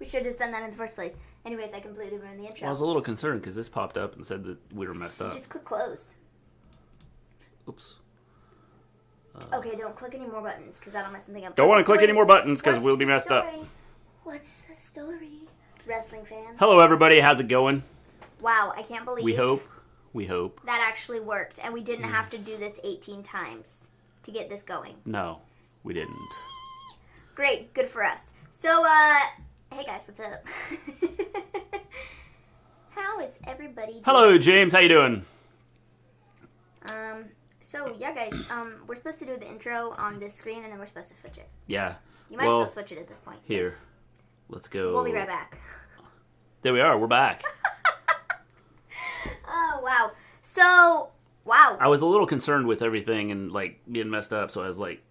should have done that in the first place. Anyways, I completely ruined the intro. Well, I was a little concerned because this popped up and said that we were messed up. Just click close. Oops. Okay, don't click any more buttons because that'll mess something up. Don't want to click any more buttons because we'll be messed up. What's the story? Wrestling fans. Hello, everybody. How's it going? Wow, I can't believe. We hope. That actually worked, and we didn't have to do this 18 times to get this going. No, we didn't. Great, good for us. So, hey guys, what's up? How is everybody doing? Hello, James. How you doing? So, yeah, guys, we're supposed to do the intro on this screen, and then we're supposed to switch it. Yeah. You might as well switch it at this point. Here. Let's go. We'll be right back. There we are. We're back. Oh, wow. So, wow. I was a little concerned with everything and, like, being messed up, so I was like,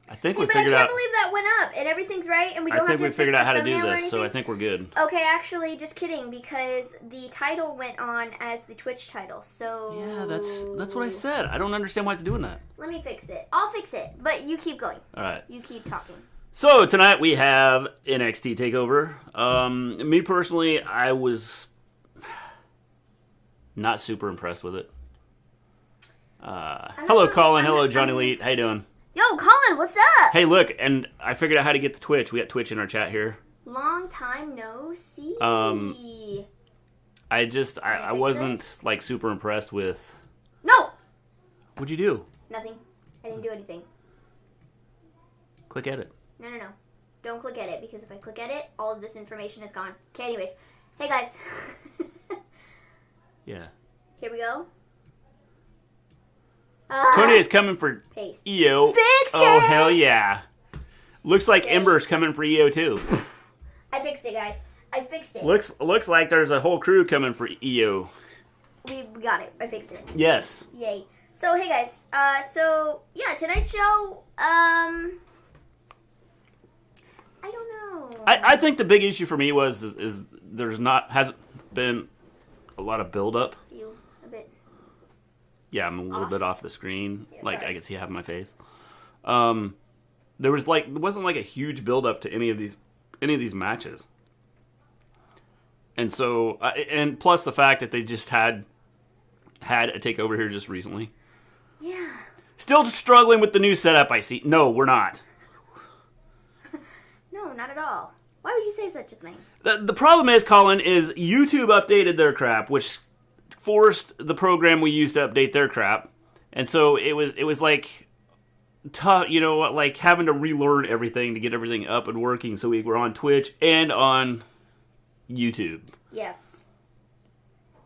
I think we figured out. out. I can't believe that went up, and everything's right, and we don't have to I think we figured out how to do this, or so I think we're good. Okay, actually, just kidding, because the title went on as the Twitch title, so... Yeah, that's what I said. I don't understand why it's doing that. Let me fix it. I'll fix it, but you keep going. All right. You keep talking. So, tonight we have NXT TAKEOVER. Me personally, I was not super impressed with it. Hello, Colin. Hello, Johnny Leet. How you doing? Yo, Colin, what's up? Hey, look, and I figured out how to get the Twitch. We got Twitch in our chat here. Long time no see. I wasn't, like, super impressed with... No! What'd you do? Nothing. I didn't do anything. Click edit. No. Don't click edit, because if I click edit, all of this information is gone. Okay, anyways. Hey, guys. Yeah. Here we go. Tony is coming for paste. EO. Fixed Oh, it! hell yeah. Looks like Ember's coming for EO, too. I fixed it, guys. I fixed it. Looks like there's a whole crew coming for EO. We got it. I fixed it. Yes. Yay. So, hey, guys. Yeah, tonight's show, I don't know. I think the big issue for me is hasn't been a lot of build-up. You, a bit. Yeah, I'm a little bit off the screen. Yeah, like, sorry. I can see half of my face. There wasn't like a huge build-up to any of these matches. And so, and plus the fact that they just had a takeover here just recently. Yeah. Still struggling with the new setup, I see. No, we're not. No, not at all. Why would you say such a thing? The problem is, Colin, is YouTube updated their crap, which forced the program we used to update their crap. And so it was like tough, like having to relearn everything to get everything up and working so we were on Twitch and on YouTube. Yes.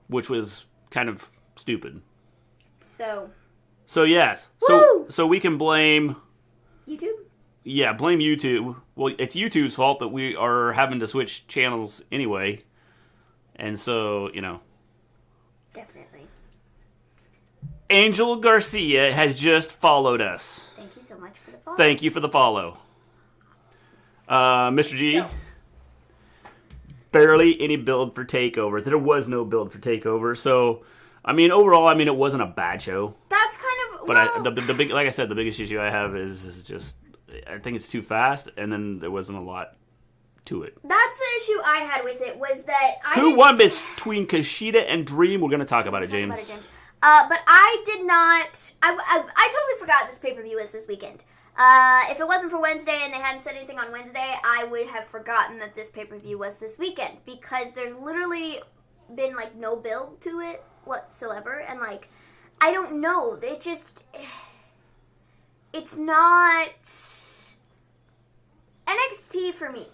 Which was kind of stupid. So yes. Woo! So we can blame YouTube? Yeah, blame YouTube. Well, it's YouTube's fault that we are having to switch channels anyway. And so, Definitely. Angel Garcia has just followed us. Thank you so much for the follow. Thank you for the follow. Mr. G. So. Barely any build for TakeOver. There was no build for TakeOver. So, overall, it wasn't a bad show. That's kind of... But the big, like I said, the biggest issue I have is just... I think it's too fast, and then there wasn't a lot to it. That's the issue I had with it, was that Who won between Kushida and Dream? We're going to talk about it, James. But I did not... I totally forgot this pay-per-view was this weekend. If it wasn't for Wednesday and they hadn't said anything on Wednesday, I would have forgotten that this pay-per-view was this weekend. Because there's literally been, like, no build to it whatsoever. And, like, I don't know. It just... It's not... NXT, for me,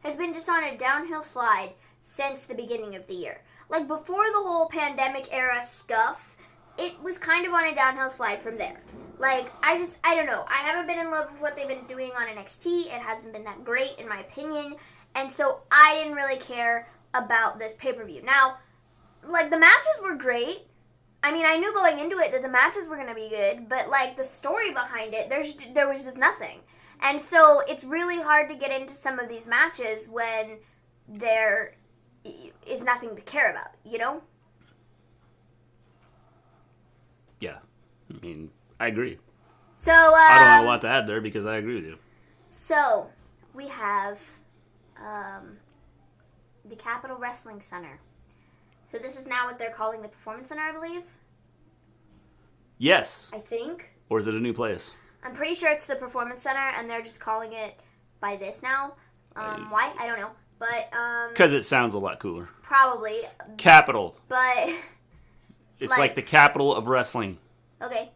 has been just on a downhill slide since the beginning of the year. Like, before the whole pandemic era stuff, it was kind of on a downhill slide from there. Like, I don't know. I haven't been in love with what they've been doing on NXT. It hasn't been that great, in my opinion. And so, I didn't really care about this pay-per-view. Now, like, the matches were great. I knew going into it that the matches were going to be good, but, like, the story behind it, there was just nothing. And so it's really hard to get into some of these matches when there is nothing to care about, Yeah. I agree. So, I don't have a lot to add there because I agree with you. So, we have, the Capitol Wrestling Center. So this is now what they're calling the Performance Center, I believe. Yes. I think. Or is it a new place? I'm pretty sure it's the Performance Center, and they're just calling it by this now. Why? I don't know. But, because it sounds a lot cooler. Probably. Capital. But... It's like the capital of wrestling. Okay.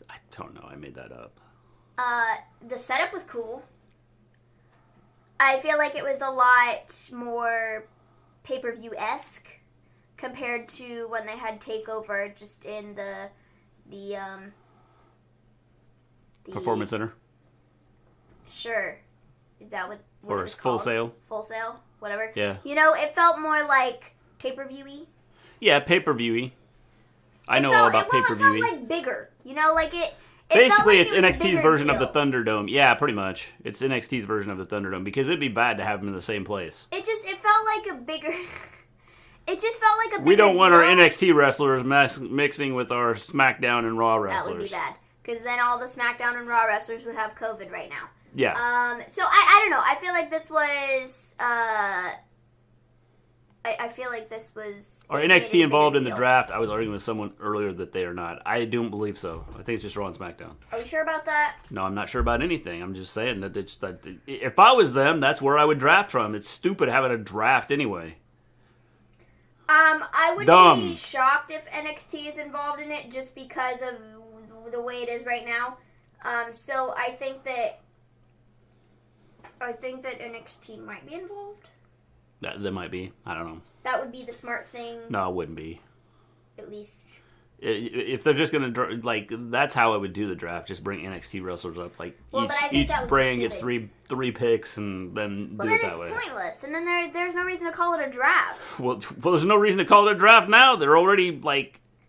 I don't know. I made that up. The setup was cool. I feel like it was a lot more pay-per-view-esque compared to when they had TakeOver just in the Performance Center? Sure. Is that what or it's Full called? Sail? Full Sail? Whatever. Yeah. You know, it felt more like pay-per-view-y. Yeah, pay-per-view-y. I know all about pay-per-view-y. It felt like bigger. You know, like it Basically, felt like it's NXT's version of the deal. Thunderdome. Yeah, pretty much. It's NXT's version of the Thunderdome because it'd be bad to have them in the same place. It felt like a bigger... It just felt like a bigger We don't want our deal. NXT wrestlers mixing with our SmackDown and Raw wrestlers. That would be bad. Because then all the SmackDown and Raw wrestlers would have COVID right now. Yeah. So I don't know. I feel like this was... I feel like this was... Are NXT involved in the draft? I was arguing with someone earlier that they are not. I don't believe so. I think it's just Raw and SmackDown. Are you sure about that? No, I'm not sure about anything. I'm just saying that if I was them, that's where I would draft from. It's stupid having a draft anyway. I would be shocked if NXT is involved in it just because of the way it is right now. So I think that NXT might be involved. That might be. I don't know. That would be the smart thing. No, it wouldn't be. At least. If they're just going to, that's how I would do the draft. Just bring NXT wrestlers up. Each brand gets three picks and then do it that way. Then it's pointless. And then there's no reason to call it a draft. Well, there's no reason to call it a draft now. They're already,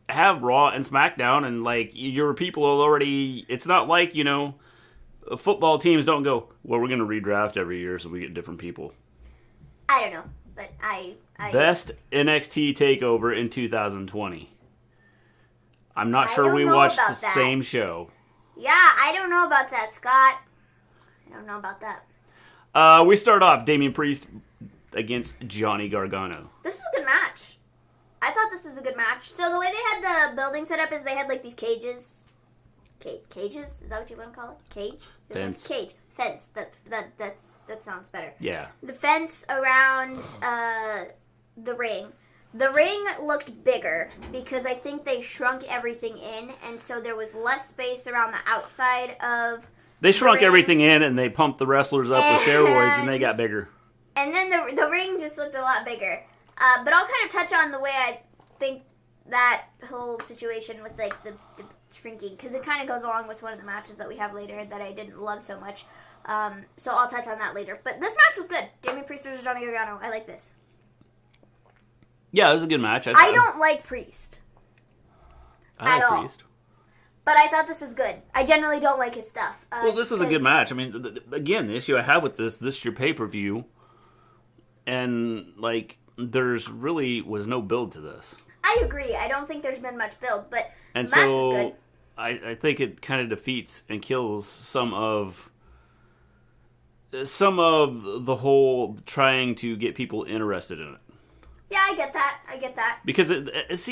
have Raw and SmackDown and, your people are already... It's not like, football teams don't go, well, we're going to redraft every year so we get different people. I don't know, but I Best NXT TakeOver in 2020. I'm not sure we watched the same show. Yeah, I don't know about that, Scott. I don't know about that. We start off Damian Priest against Johnny Gargano. This is a good match. I thought this was a good match. So the way they had the building set up is they had these cages. Cages? Is that what you want to call it? Cage? Fence. Cage. Fence. That sounds better. Yeah. The fence around the ring. The ring looked bigger because I think they shrunk everything in, and so there was less space around the outside of. They shrunk everything in, and they pumped the wrestlers up with steroids, and they got bigger. And then the ring just looked a lot bigger. But I'll kind of touch on the way I think that whole situation with the shrinking, because it kind of goes along with one of the matches that we have later that I didn't love so much. So I'll touch on that later. But this match was good. Damian Priest versus Johnny Gargano. I like this. Yeah, it was a good match. I don't like Priest. I like Priest. But I thought this was good. I generally don't like his stuff. Well, this was a good match. I mean, again, the issue I have with this is your pay-per-view. And, there's really was no build to this. I agree. I don't think there's been much build, but and the match was good. I think it kind of defeats and kills some of the whole trying to get people interested in it. Yeah, I get that. Because, if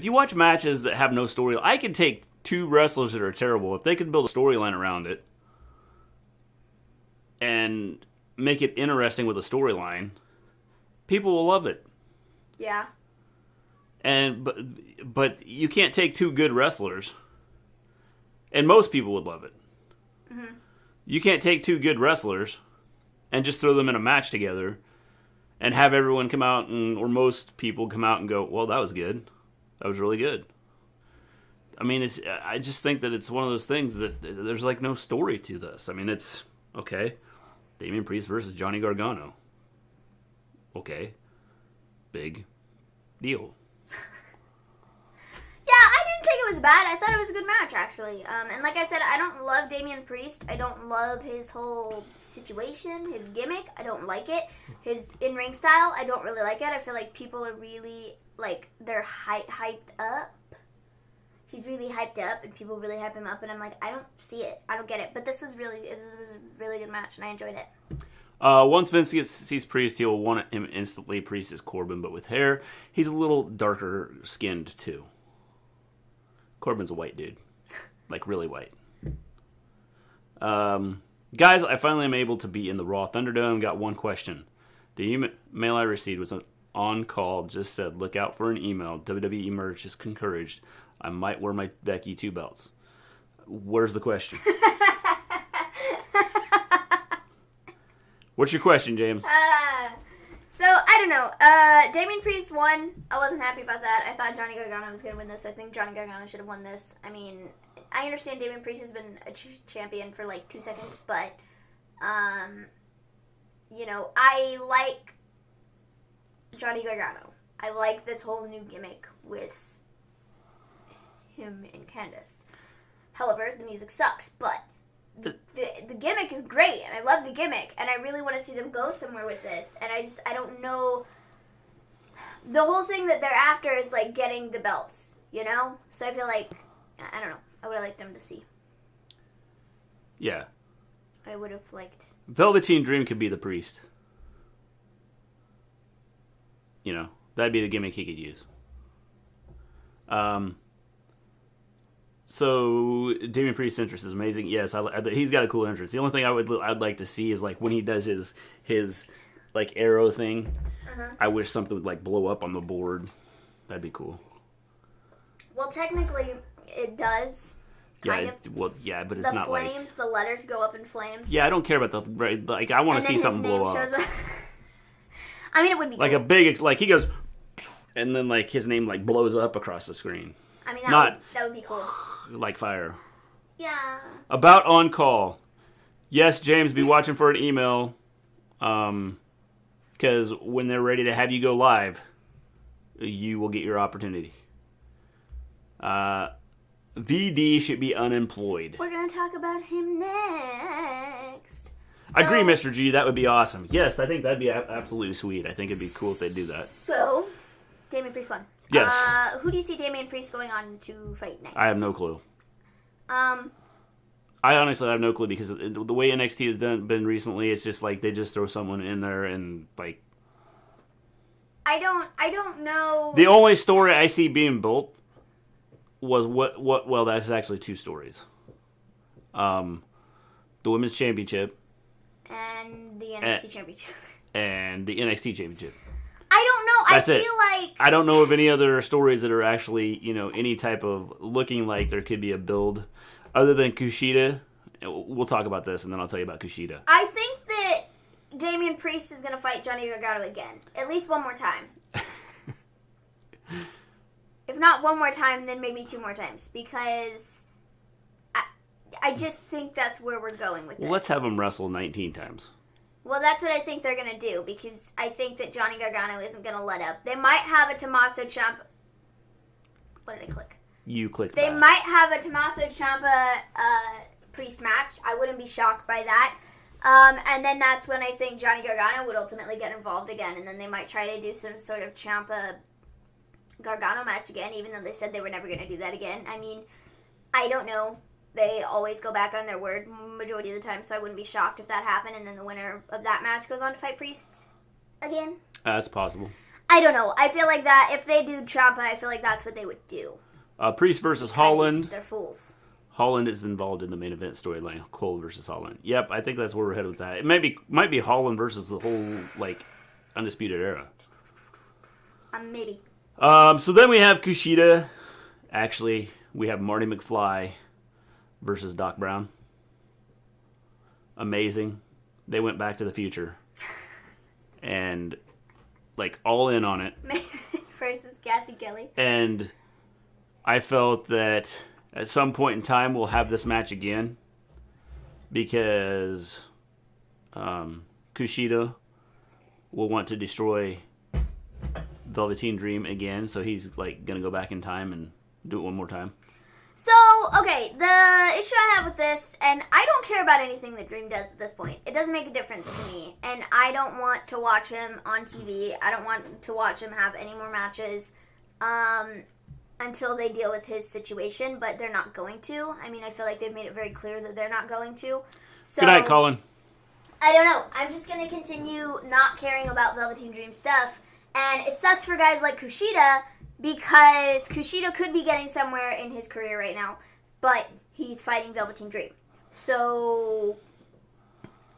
you watch matches that have no story, I could take two wrestlers that are terrible. If they could build a storyline around it and make it interesting with a storyline, people will love it. Yeah. But you can't take two good wrestlers, and most people would love it. Mm-hmm. You can't take two good wrestlers and just throw them in a match together and have everyone come out or most people come out and go, well, that was good. That was really good. I mean, I just think that it's one of those things that there's no story to this. I mean, it's, okay, Damian Priest versus Johnny Gargano. Okay. Big deal. Yeah, I didn't think it was bad. I thought it was a good match, actually. And like I said, I don't love Damian Priest. I don't love his whole situation, his gimmick. I don't like it. His in-ring style, I don't really like it. I feel like people are really, they're hyped up. He's really hyped up, and people really hype him up, and I'm like, I don't see it. I don't get it. But it was a really good match, and I enjoyed it. Once Vince sees Priest, he'll want him instantly. Priest is Corbin, but with hair. He's a little darker skinned, too. Corbin's a white dude. Like, really white. Guys, I finally am able to be in the Raw Thunderdome. Got one question. The email I received was an on-call. Just said, look out for an email. WWE merch is encouraged. I might wear my Becky 2 belts. Where's the question? What's your question, James? So, I don't know. Damian Priest won. I wasn't happy about that. I thought Johnny Gargano was going to win this. I think Johnny Gargano should have won this. I mean, I understand Damian Priest has been a champion for like 2 seconds, but, you know, I like Johnny Gargano. I like this whole new gimmick with him and Candice. However, the music sucks, but the gimmick is great, and I love the gimmick, and I really want to see them go somewhere with this, and I don't know. The whole thing that they're after is, like, getting the belts, you know? So I feel like, I don't know, I would have liked them to see. Yeah. I would have liked. Velveteen Dream could be the Priest. You know, that'd be the gimmick he could use. So Damian Priest's entrance is amazing. Yes, he's got a cool entrance. The only thing I'd like to see is like when he does his like arrow thing. Uh-huh. I wish something would like blow up on the board. That'd be cool. Well, technically it does. Yeah, but it's not like... The flames, the letters go up in flames. Yeah, I don't care about like, I want to see something blow up. I mean, it would be like cool. a big, like, he goes, and then, like, his name, like, blows up across the screen. I mean, that would be cool. Like fire. Yeah. About On Call. Yes, James, be watching for an email. Because when they're ready to have you go live, you will get your opportunity. VD should be unemployed. We're going to talk about him next. I agree, Mr. G. That would be awesome. Yes, I think that'd be absolutely sweet. I think it'd be cool if they do that. So, Damian Priest won. Yes. Who do you see Damian Priest going on to fight next? I have no clue. I honestly have no clue because the way NXT has been recently, it's just like they just throw someone in there and like. I don't know. The only story I see being built was well, that's actually 2 stories. The Women's Championship. And the NXT Championship. And the NXT Championship. I don't know. That's I feel like... I don't know of any other stories that are actually, you know, any type of looking like there could be a build other than Kushida. We'll talk about this, and then I'll tell you about Kushida. I think that Damian Priest is going to fight Johnny Gargano again. At least one more time. If not one more time, then maybe 2 more times. Because I just think that's where we're going with this. Well, let's have him wrestle 19 times. Well, that's what I think they're going to do, because I think that Johnny Gargano isn't going to let up. They might have a Tommaso Ciampa... What did I click? You clicked They might have a Tommaso Ciampa Priest match. I wouldn't be shocked by that. And then that's when I think Johnny Gargano would ultimately get involved again, and then they might try to do some sort of Ciampa Gargano match again, even though they said they were never going to do that again. I mean, I don't know. They always go back on their word majority of the time, so I wouldn't be shocked if that happened, and then the winner of that match goes on to fight Priest again. That's possible. I don't know. I feel like that, if they do Ciampa, I feel like that's what they would do. Priest versus Holland. They're fools. Holland is involved in the main event storyline. Cole versus Holland. Yep, I think that's where we're headed with that. It might be Holland versus the whole, like, Undisputed Era. Maybe. So then we have Kushida. Actually, we have Marty McFly versus Doc Brown. Amazing. They went back to the future. And, like, all in on it. Versus Kathy Kelly. And I felt that at some point in time we'll have this match again. Because Kushida will want to destroy Velveteen Dream again. So he's, like, going to go back in time and do it one more time. So, okay, the issue I have with this, and I don't care about anything that Dream does at this point. It doesn't make a difference to me, and I don't want to watch him on TV. I don't want to watch him have any more matches until they deal with his situation, but they're not going to. I mean, I feel like they've made it very clear that they're not going to. So, good night, Colin. I don't know. I'm just going to continue not caring about Velveteen Dream stuff. And it sucks for guys like Kushida because Kushida could be getting somewhere in his career right now. But he's fighting Velveteen Dream. So,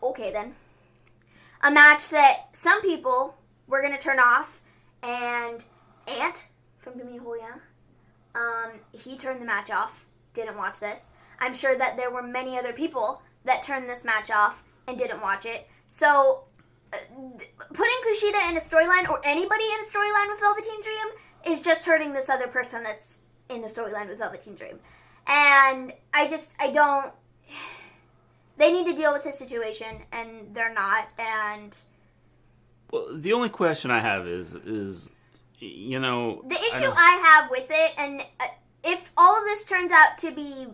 okay then. A match that some people were going to turn off. And Ant from Gimme Hoya, he turned the match off. Didn't watch this. I'm sure that there were many other people that turned this match off and didn't watch it. So, putting Kushida in a storyline or anybody in a storyline with Velveteen Dream is just hurting this other person that's in the storyline with Velveteen Dream. And I don't... They need to deal with his situation, and they're not, and... Well, the only question I have is you know... The issue I have with it, and if all of this turns out to be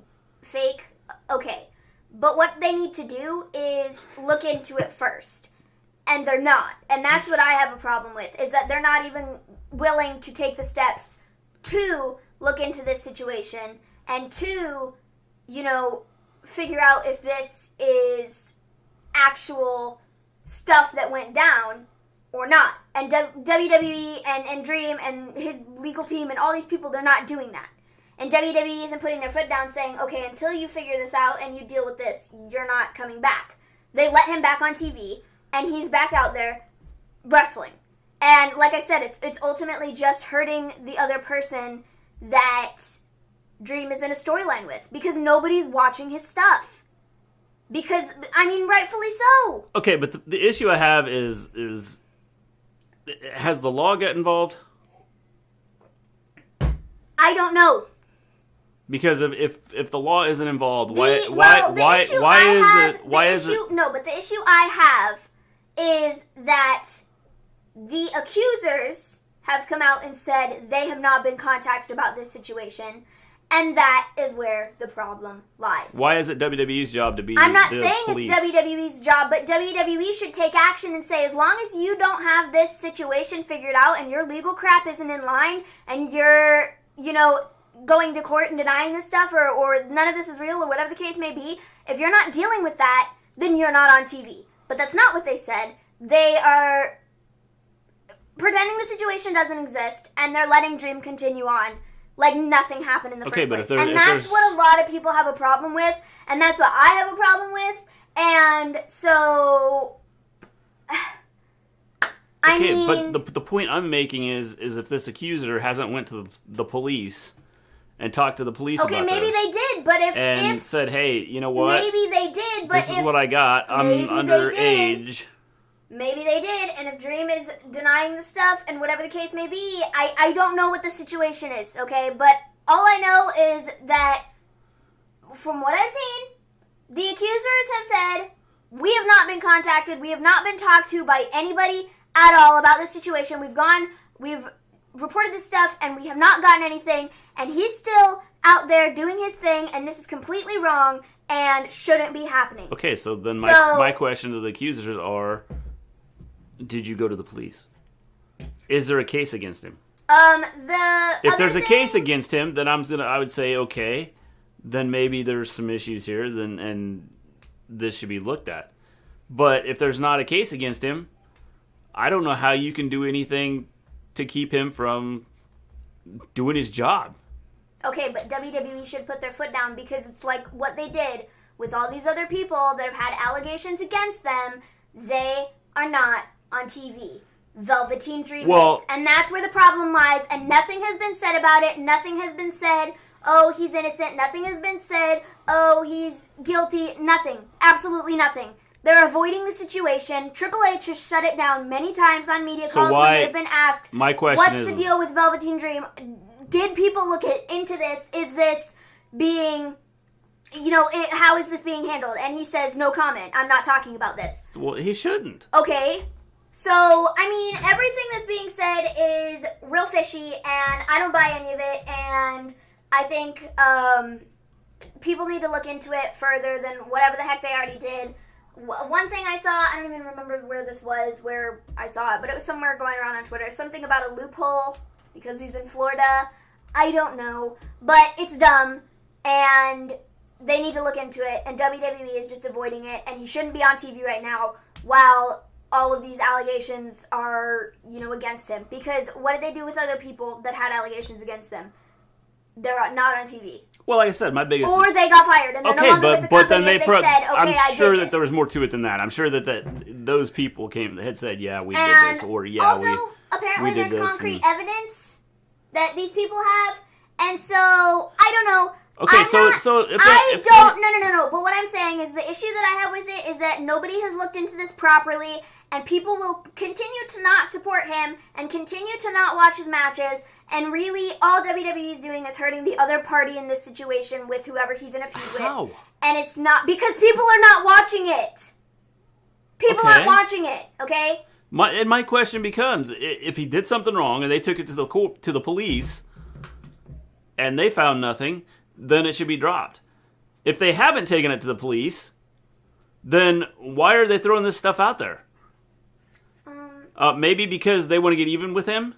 fake, okay. But what they need to do is look into it first. And they're not. And that's what I have a problem with, is that they're not even willing to take the steps to look into this situation and to, you know, figure out if this is actual stuff that went down or not. And WWE and Dream and his legal team and all these people, they're not doing that. And WWE isn't putting their foot down saying, okay, until you figure this out and you deal with this, you're not coming back. They let him back on TV, and he's back out there wrestling. And like I said, it's ultimately just hurting the other person that Dream is in a storyline with, because nobody's watching his stuff. Because, I mean, rightfully so. Okay, but the issue I have is has the law got involved? I don't know. Because if the law isn't involved, No, but the issue I have is that the accusers have come out and said they have not been contacted about this situation, and that is where the problem lies. Why is it WWE's job to be I'm not the saying police? It's WWE's job, but WWE should take action and say, as long as you don't have this situation figured out and your legal crap isn't in line and you're, you know, going to court and denying this stuff or none of this is real or whatever the case may be, if you're not dealing with that, then you're not on TV. But that's not what they said. They are pretending the situation doesn't exist, and they're letting Dream continue on like nothing happened in the first place. And that's what a lot of people have a problem with, and that's what I have a problem with, and so... I mean... But the point I'm making is if this accuser hasn't went to the police and talked to the police about this... Okay, maybe they did, but if... said, hey, you know what? Maybe they did, but this is what I got. I'm underage. Maybe they did, and if Dream is denying the stuff and whatever the case may be, I don't know what the situation is, okay? But all I know is that, from what I've seen, the accusers have said, we have not been contacted, we have not been talked to by anybody at all about this situation. We've reported this stuff, and we have not gotten anything, and he's still out there doing his thing, and this is completely wrong and shouldn't be happening. Okay, so then my question to the accusers are, did you go to the police? Is there a case against him? If there's a case against him, then I would say, okay, then maybe there's some issues here, and this should be looked at. But if there's not a case against him, I don't know how you can do anything to keep him from doing his job. Okay, but WWE should put their foot down, because it's like what they did with all these other people that have had allegations against them. They are not on TV. Velveteen Dream is. And that's where the problem lies, and nothing has been said about it. Nothing has been said, oh, he's innocent. Nothing has been said, oh, he's guilty. Nothing. Absolutely nothing. They're avoiding the situation. Triple H has shut it down many times on media calls when they've been asked, my question what's the deal with Velveteen Dream? Did people look into this? Is this being, you know, how is this being handled? And he says, no comment. I'm not talking about this. Well, he shouldn't. Okay. So, I mean, everything that's being said is real fishy, and I don't buy any of it, and I think people need to look into it further than whatever the heck they already did. One thing I saw, I don't even remember where I saw it, but it was somewhere going around on Twitter, something about a loophole, because he's in Florida. I don't know, but it's dumb, and they need to look into it, and WWE is just avoiding it, and he shouldn't be on TV right now while all of these allegations are, against him. Because what did they do with other people that had allegations against them? They're not on TV. Well, like I said, my biggest... Or they got fired, and they're no longer with the company. Then they said, okay, I'm sure that there was more to it than that. I'm sure that those people had said, yeah, we did this, or yeah, also, we apparently did there's this, concrete evidence that these people have, and so, I don't know. Okay, No. But what I'm saying is the issue that I have with it is that nobody has looked into this properly, and people will continue to not support him and continue to not watch his matches. And really, all WWE is doing is hurting the other party in this situation with whoever he's in a feud with. And it's not because people are not watching it. People aren't watching it. Okay. My question becomes: if he did something wrong and they took it to the police, and they found nothing, then it should be dropped. If they haven't taken it to the police, then why are they throwing this stuff out there? Maybe because they want to get even with him?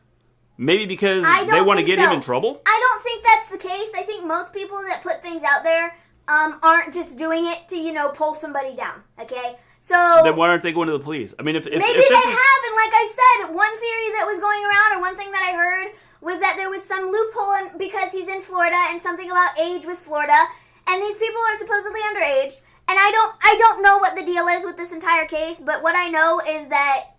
Maybe because they want to get him in trouble? I don't think that's the case. I think most people that put things out there aren't just doing it to, pull somebody down, okay? So then why aren't they going to the police? I mean, if maybe they have, and like I said, one theory that was going around, or one thing that I heard, was that there was some loophole because he's in Florida and something about age with Florida, and these people are supposedly underage, and I don't know what the deal is with this entire case, but what I know is that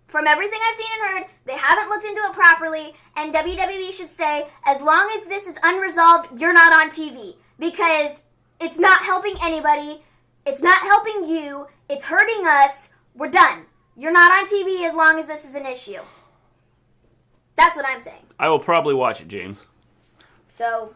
from everything I've seen and heard, they haven't looked into it properly, and WWE should say, as long as this is unresolved, you're not on TV. Because it's not helping anybody, it's not helping you, it's hurting us, we're done. You're not on TV as long as this is an issue. That's what I'm saying. I will probably watch it, James. So...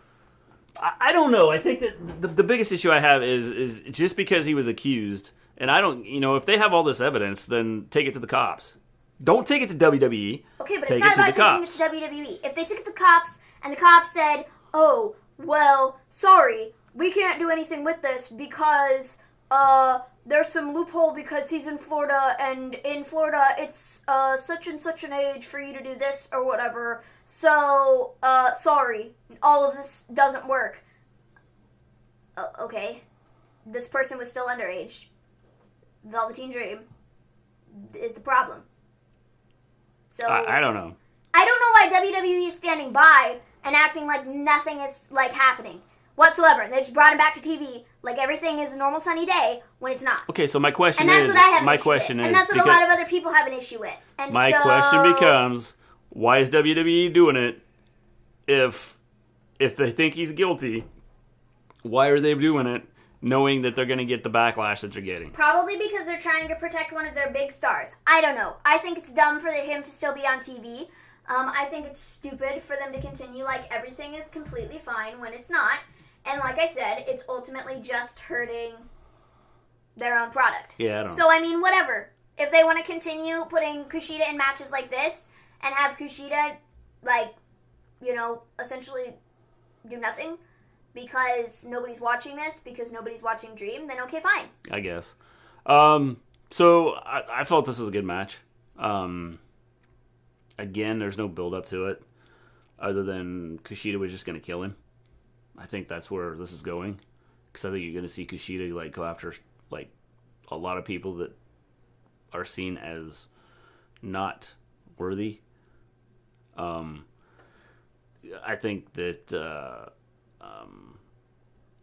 I don't know. I think that the biggest issue I have is just because he was accused, and I don't, if they have all this evidence, then take it to the cops. Don't take it to WWE. Okay, but it's not about taking it to WWE. If they took it to the cops, and the cops said, oh, well, sorry, we can't do anything with this because there's some loophole because he's in Florida, and in Florida it's such and such an age for you to do this or whatever, so, sorry, all of this doesn't work. Okay. This person was still underage. Velveteen Dream is the problem. So I don't know. I don't know why WWE is standing by and acting like nothing is happening whatsoever. They just brought him back to TV like everything is a normal sunny day when it's not. Okay, so my question and that's is, what I have my an issue question with. is, and that's what a lot of other people have an issue with. And my question becomes, why is WWE doing it if they think he's guilty? Why are they doing it knowing that they're going to get the backlash that they're getting? Probably because they're trying to protect one of their big stars. I don't know. I think it's dumb for him to still be on TV. I think it's stupid for them to continue like everything is completely fine when it's not. And like I said, it's ultimately just hurting their own product. Yeah, I don't know. So, I mean, whatever. If they want to continue putting Kushida in matches like this and have Kushida, essentially do nothing because nobody's watching this, because nobody's watching Dream, then okay, fine. I guess. So I felt this was a good match. Again, there's no build up to it other than Kushida was just going to kill him. I think that's where this is going, because I think you're going to see Kushida go after a lot of people that are seen as not worthy. I think that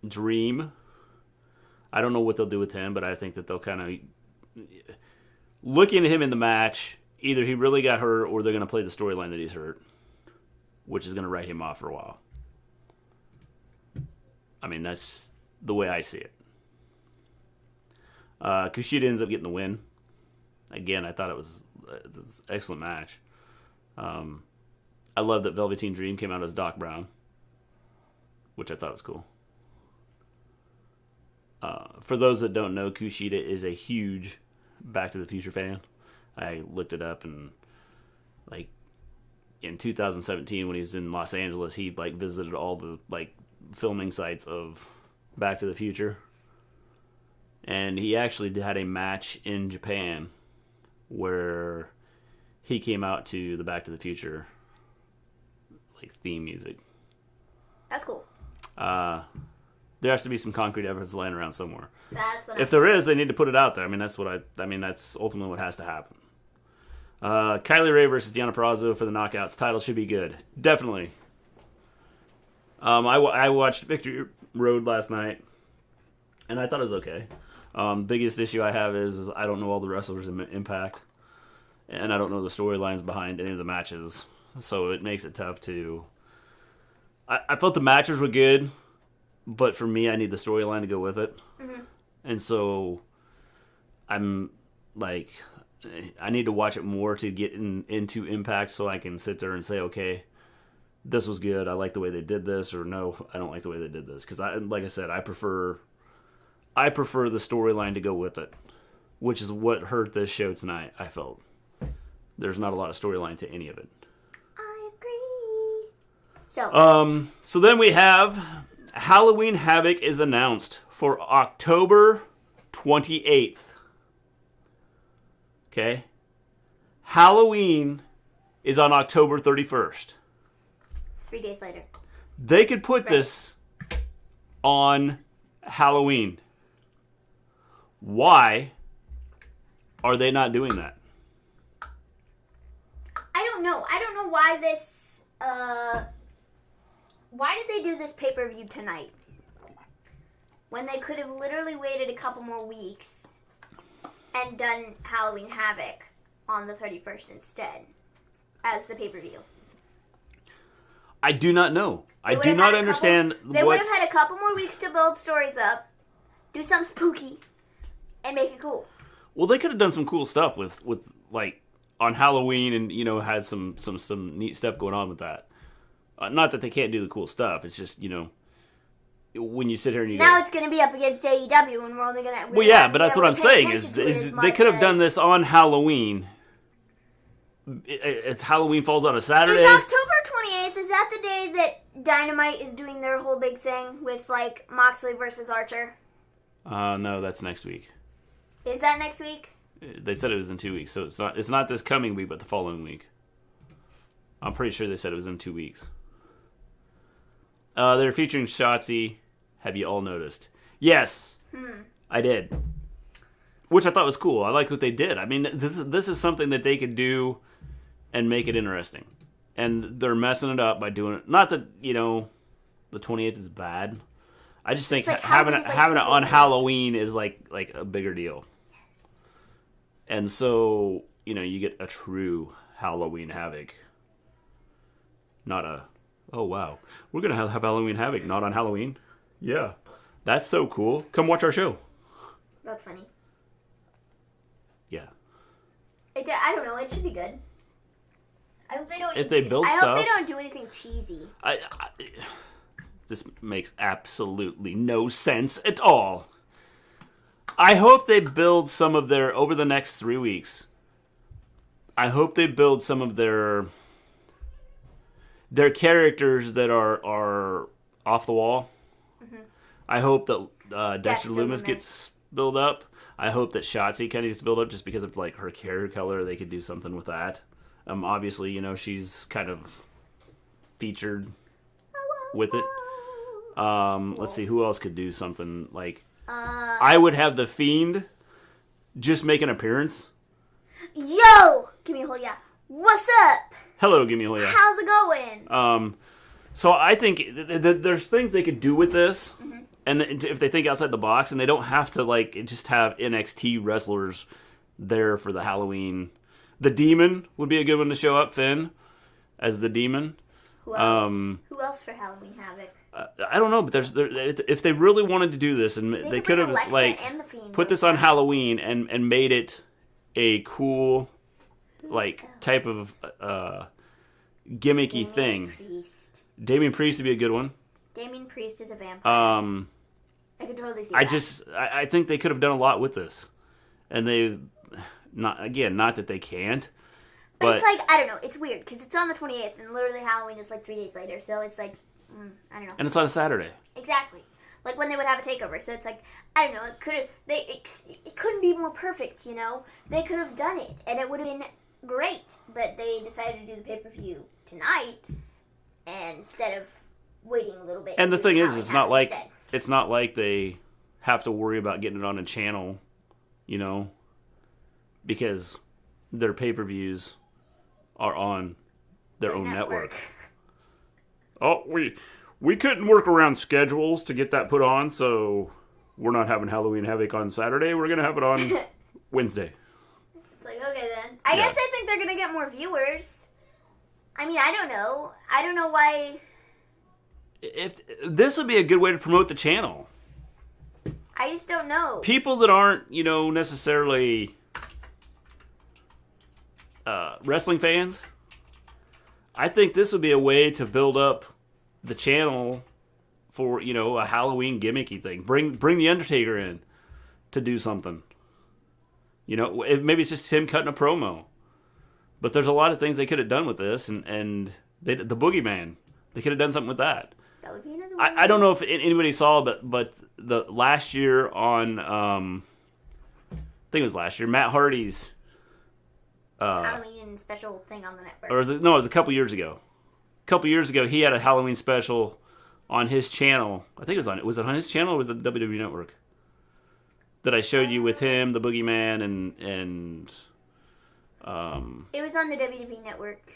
Dream, I don't know what they'll do with him, but I think that they'll kind of looking at him in the match, either he really got hurt or they're going to play the storyline that he's hurt, which is going to write him off for a while. I mean, that's the way I see it. Kushida ends up getting the win. Again, I thought it was an excellent match. I love that Velveteen Dream came out as Doc Brown, which I thought was cool. For those that don't know, Kushida is a huge Back to the Future fan. I looked it up, and in 2017 when he was in Los Angeles, he visited all the filming sites of Back to the Future, and he actually had a match in Japan where he came out to the Back to the Future theme music. That's cool. There has to be some concrete evidence lying around somewhere. That's what. If there is, they need to put it out there. I mean, that's ultimately what has to happen. Kylie Ray versus Deonna Purrazzo for the Knockouts title should be good. Definitely. I watched Victory Road last night, and I thought it was okay. Biggest issue I have is I don't know all the wrestlers in Impact, and I don't know the storylines behind any of the matches, so it makes it tough to... I felt the matches were good, but for me, I need the storyline to go with it. Mm-hmm. And so I'm like, I need to watch it more to get into Impact so I can sit there and say, okay, this was good. I like the way they did this, or no, I don't like the way they did this. Because like I said, I prefer the storyline to go with it, which is what hurt this show tonight. I felt there's not a lot of storyline to any of it. I agree. So then we have Halloween Havoc is announced for October 28th. Okay? Halloween is on October 31st. 3 days later. They could put this on Halloween. Why are they not doing that? I don't know. I don't know why this... Why did they do this pay-per-view tonight? When they could have literally waited a couple more weeks and done Halloween Havoc on the 31st instead as the pay-per-view. I do not know. I do not understand They would have had a couple more weeks to build stories up, do something spooky, and make it cool. Well, they could have done some cool stuff with like on Halloween, and had some neat stuff going on with that. Not that they can't do the cool stuff. It's just when you sit here and it's going to be up against AEW, and we're only going to. Well, yeah, but that's what I'm saying is they could have done this on Halloween. If Halloween falls on a Saturday. Is October 28th? Is that the day that Dynamite is doing their whole big thing with like Moxley versus Archer? No, that's next week. Is that next week? They said it was in 2 weeks, so it's not this coming week, but the following week. I'm pretty sure they said it was in 2 weeks. They're featuring Shotzi. Have you all noticed? Yes, I did. Which I thought was cool. I liked what they did. I mean, this is something that they could do and make it interesting. And they're messing it up by doing it. Not that, the 28th is bad. I just think having it on Halloween is like a bigger deal. Yes. And so, you get a true Halloween Havoc. Not a, oh wow, we're going to have Halloween Havoc, not on Halloween? Yeah. That's so cool. Come watch our show. That's funny. Yeah. I don't know. It should be good. I hope they don't. If they build stuff, I hope they don't do anything cheesy. This makes absolutely no sense at all. I hope they build some of their over the next 3 weeks. I hope they build some of their characters that are off the wall. Mm-hmm. I hope that Dexter Lumis gets built up. I hope that Shotzi kind of gets built up just because of like her hair color. They could do something with that. Obviously, she's kind of featured with it. Let's see who else could do something like. I would have the Fiend just make an appearance. Yo, give me a whole yeah. What's up? Hello, give me a whole yeah. How's it going? So I think there's things they could do with this. Mm-hmm. And if they think outside the box, and they don't have to like just have NXT wrestlers there for the Halloween. The Demon would be a good one to show up, Finn, as the Demon. Who else? Who else for Halloween Havoc? I don't know, but if they really wanted to do this, and they could have like put this on Halloween and made it a cool type of gimmicky thing. Priest. Damian Priest would be a good one. Damian Priest is a vampire. I could totally see that. I think they could have done a lot with this, and they not that they can't. But it's like, I don't know, it's weird, because it's on the 28th, and literally Halloween is like 3 days later, so it's like, I don't know. And it's on a Saturday. Exactly. Like when they would have a takeover, so it's like, I don't know, it couldn't be more perfect, They could have done it, and it would have been great, but they decided to do the pay-per-view tonight, and instead of waiting a little bit. And the thing is, it's not like it's not like they have to worry about getting it on a channel, because their pay-per-views are on their own network. Oh, we couldn't work around schedules to get that put on, so we're not having Halloween Havoc on Saturday. We're going to have it on Wednesday. It's like, okay then. I guess I think they're going to get more viewers. I mean, I don't know. I don't know why. If this would be a good way to promote the channel. I just don't know. People that aren't, necessarily wrestling fans, I think this would be a way to build up the channel for, a Halloween gimmicky thing. Bring the Undertaker in to do something. Maybe it's just him cutting a promo. But there's a lot of things they could have done with this, and the Boogeyman, they could have done something with that. That would be another one. I don't know if anybody saw, but the last year on, I think it was last year, Matt Hardy's Halloween special thing on the network. Or it was a couple years ago. A couple years ago, he had a Halloween special on his channel. I think it was it on his channel or was it WWE Network? That I showed you with him, the Boogeyman, and it was on the WWE Network.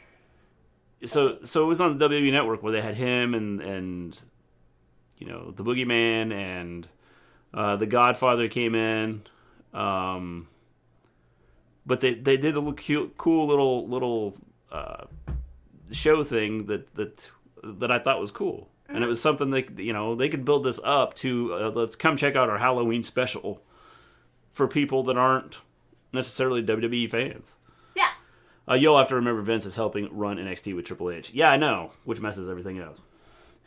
So it was on the WWE Network where they had him and the Boogeyman and the Godfather came in. But they did a little cool little show thing that I thought was cool. Mm-hmm. And it was something they could build this up to let's come check out our Halloween special for people that aren't necessarily WWE fans. Yeah. You'll have to remember Vince is helping run NXT with Triple H. Yeah, I know, which messes everything up.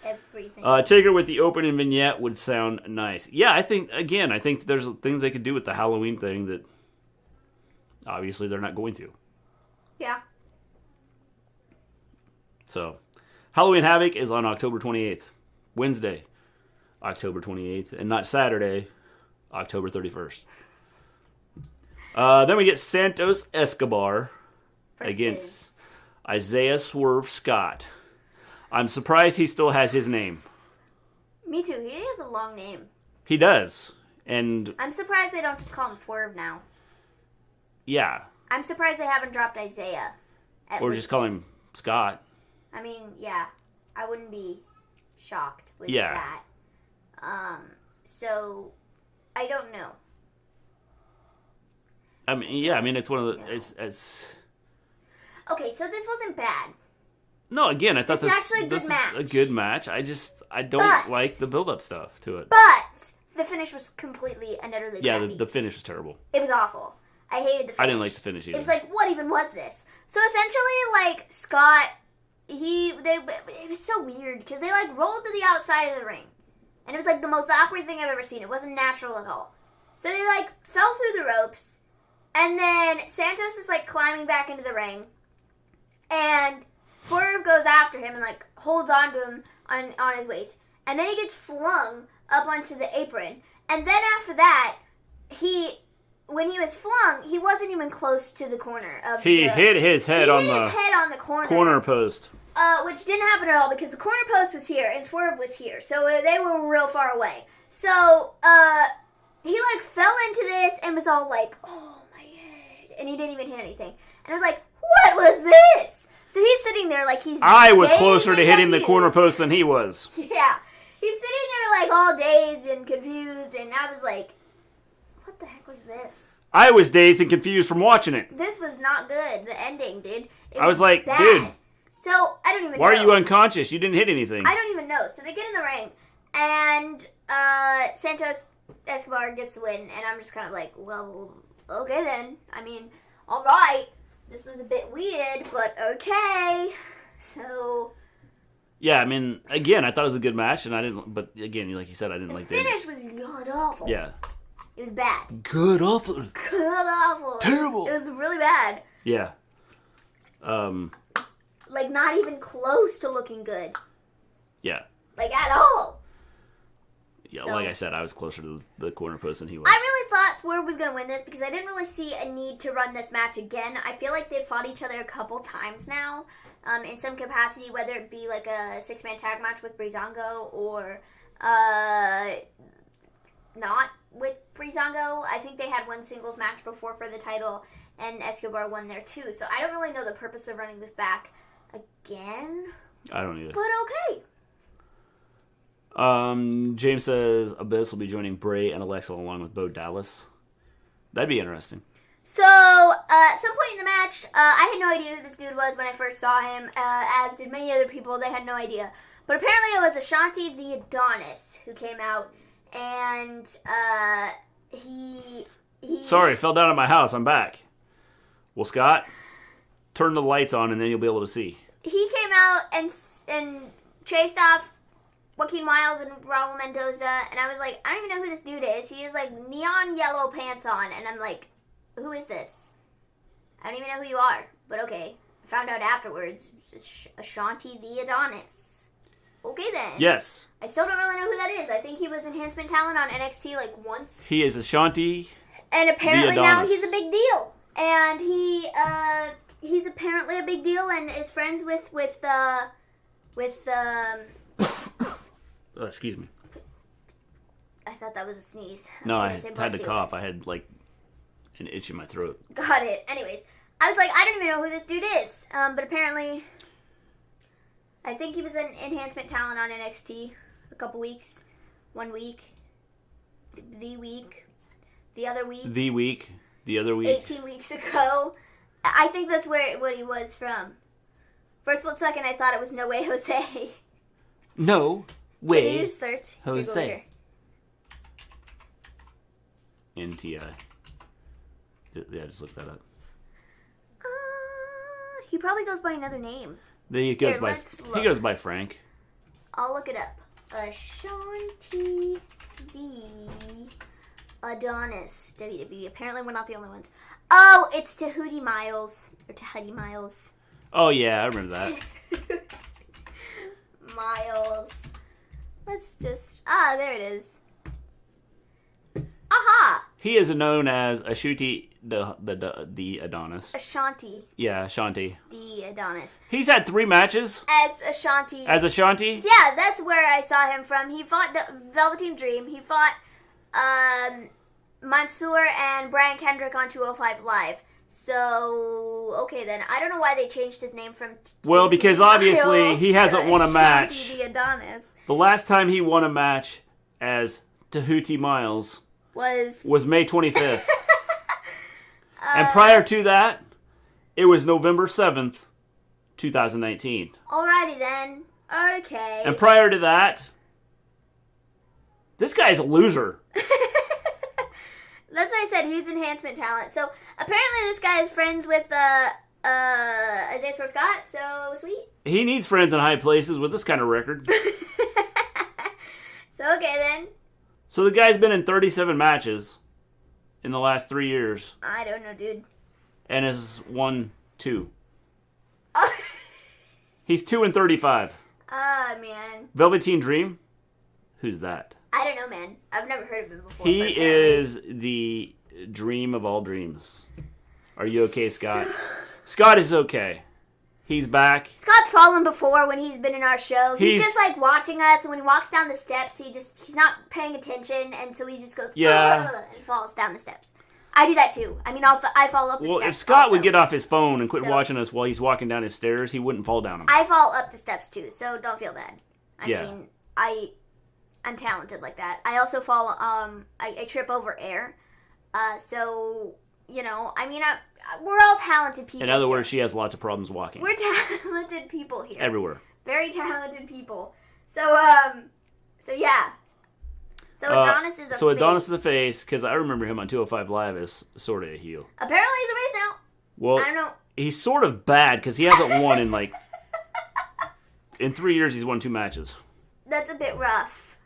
Everything. Taker with the opening vignette would sound nice. Yeah, I think there's things they could do with the Halloween thing that obviously they're not going to. Yeah. So, Halloween Havoc is on October 28th. Wednesday, October 28th. And not Saturday, October 31st. Then we get Santos Escobar against Isaiah Swerve Scott. I'm surprised he still has his name. Me too. He has a long name. He does. And I'm surprised they don't just call him Swerve now. Yeah. I'm surprised they haven't dropped Isaiah. Or just call him Scott. I mean, yeah. I wouldn't be shocked with that. So, I don't know. I mean, it's one of the... It's Okay, so this wasn't bad. No, again, I thought this is a good match. I don't like the build-up stuff to it. But the finish was completely and utterly crappy. Yeah, the finish was terrible. It was awful. I hated the finish. I didn't like the finish either. It was like, what even was this? So essentially, Scott, it was so weird because they rolled to the outside of the ring. And it was the most awkward thing I've ever seen. It wasn't natural at all. So they fell through the ropes. And then Santos is climbing back into the ring. And Swerve goes after him and holds on to him on his waist. And then he gets flung up onto the apron. And then after that, when he was flung, he wasn't even close to the corner of He hit his head on the corner post. Which didn't happen at all because the corner post was here and Swerve was here. So they were real far away. So he fell into this and was all oh my head. And he didn't even hit anything. And I was like, what was this? So he's sitting there I was closer to hitting the corner post than he was. Yeah. He's sitting there all dazed and confused. And I was like, what the heck was this? I was dazed and confused from watching it. This was not good. The ending, dude. I was like, bad. Dude. So, I don't even know. Why are you unconscious? You didn't hit anything. I don't even know. So they get in the ring. And Santos Escobar gets the win. And I'm just kind of well, okay then. I mean, alright. This was a bit weird, but okay. So... Yeah, I mean, again, I thought it was a good match, but again, like you said, I didn't like the finish was god-awful. Yeah. It was bad. God-awful. God-awful. Terrible. It was really bad. Yeah. Not even close to looking good. Yeah. At all. Yeah, so, like I said, I was closer to the corner post than he was. I really thought Swerve was going to win this because I didn't really see a need to run this match again. I feel like they've fought each other a couple times now in some capacity, whether it be a six-man tag match with Breezango or Not with Breezango. I think they had one singles match before for the title, and Escobar won there too. So I don't really know the purpose of running this back again. I don't either. But okay. James says Abyss will be joining Bray and Alexa along with Bo Dallas. That'd be interesting. So, at some point in the match, I had no idea who this dude was when I first saw him, as did many other people. They had no idea. But apparently it was Ashanti the Adonis who came out, and he... Sorry, fell down at my house. I'm back. Well, Scott, turn the lights on and then you'll be able to see. He came out and chased off Joaquin Wilde and Raul Mendoza, and I was like, I don't even know who this dude is. He has, like, neon yellow pants on, and I'm like, who is this? I don't even know who you are, but okay. I found out afterwards. It's Ashanti the Adonis. Okay, then. Yes. I still don't really know who that is. I think he was enhancement talent on NXT, like, once. He is Ashanti and apparently the now Adonis. he's a big deal. And he's apparently a big deal and is friends with excuse me. I thought that was a sneeze. No, I had to cough. I had, like, an itch in my throat. Got it. Anyways, I was like, I don't even know who this dude is. But apparently, I think he was an enhancement talent on NXT a couple weeks. 1 week. The week. The other week. The week. The other week. 18 weeks ago. I think that's what he was from. For a split second, I thought it was No Way Jose. No Way Can you just search Jose. NTI. Yeah, just look that up. He probably goes by another name. He goes by Frank. I'll look it up. Ashanti the Adonis. WWE. Apparently we're not the only ones. Oh, it's Tahuti Miles. Or Tahuti Miles. Oh, yeah, I remember that. Miles. Let's just... there it is. Aha! He is known as Ashanti the Adonis. Ashanti. Yeah, Ashanti. The Adonis. He's had 3 matches. As Ashanti. As Ashanti? Yeah, that's where I saw him from. He fought Velveteen Dream. He fought Mansoor and Brian Kendrick on 205 Live. So, okay then. I don't know why they changed his name from... Well, because obviously he hasn't won a match. Ashanti the Adonis. The last time he won a match as Tahuti Miles was May 25th. And prior to that, it was November 7th, 2019. Alrighty then. Okay. And prior to that, this guy's a loser. That's what I said. He's enhancement talent. So apparently this guy is friends with Isaiah Swerve Scott. So sweet. He needs friends in high places with this kind of record. So okay then. So the guy's been in 37 matches in the last 3 years. I don't know, dude. And has won 2. He's 2-35. Man. Velveteen Dream? Who's that? I don't know, man. I've never heard of him before. He is the dream of all dreams. Are you okay, Scott? Scott is okay. He's back. Scott's fallen before when he's been in our show. He's just like watching us, and when he walks down the steps, he's not paying attention, and so he just goes and falls down the steps. I do that too. I mean, I fall up the steps. Well, if Scott also would get off his phone and quit watching us while he's walking down his stairs, he wouldn't fall down them. I fall up the steps too, so don't feel bad. I mean, I'm talented like that. I also fall. I trip over air. So you know, I mean, we're all talented people. In other words, she has lots of problems walking. We're talented people here. Everywhere. Very talented people. So yeah. So Adonis is a face. So Adonis is a face, because I remember him on 205 Live as sort of a heel. Apparently he's a face now. Well, I don't know. He's sort of bad, because he hasn't won in, like... in 3 years, he's won 2 matches. That's a bit rough.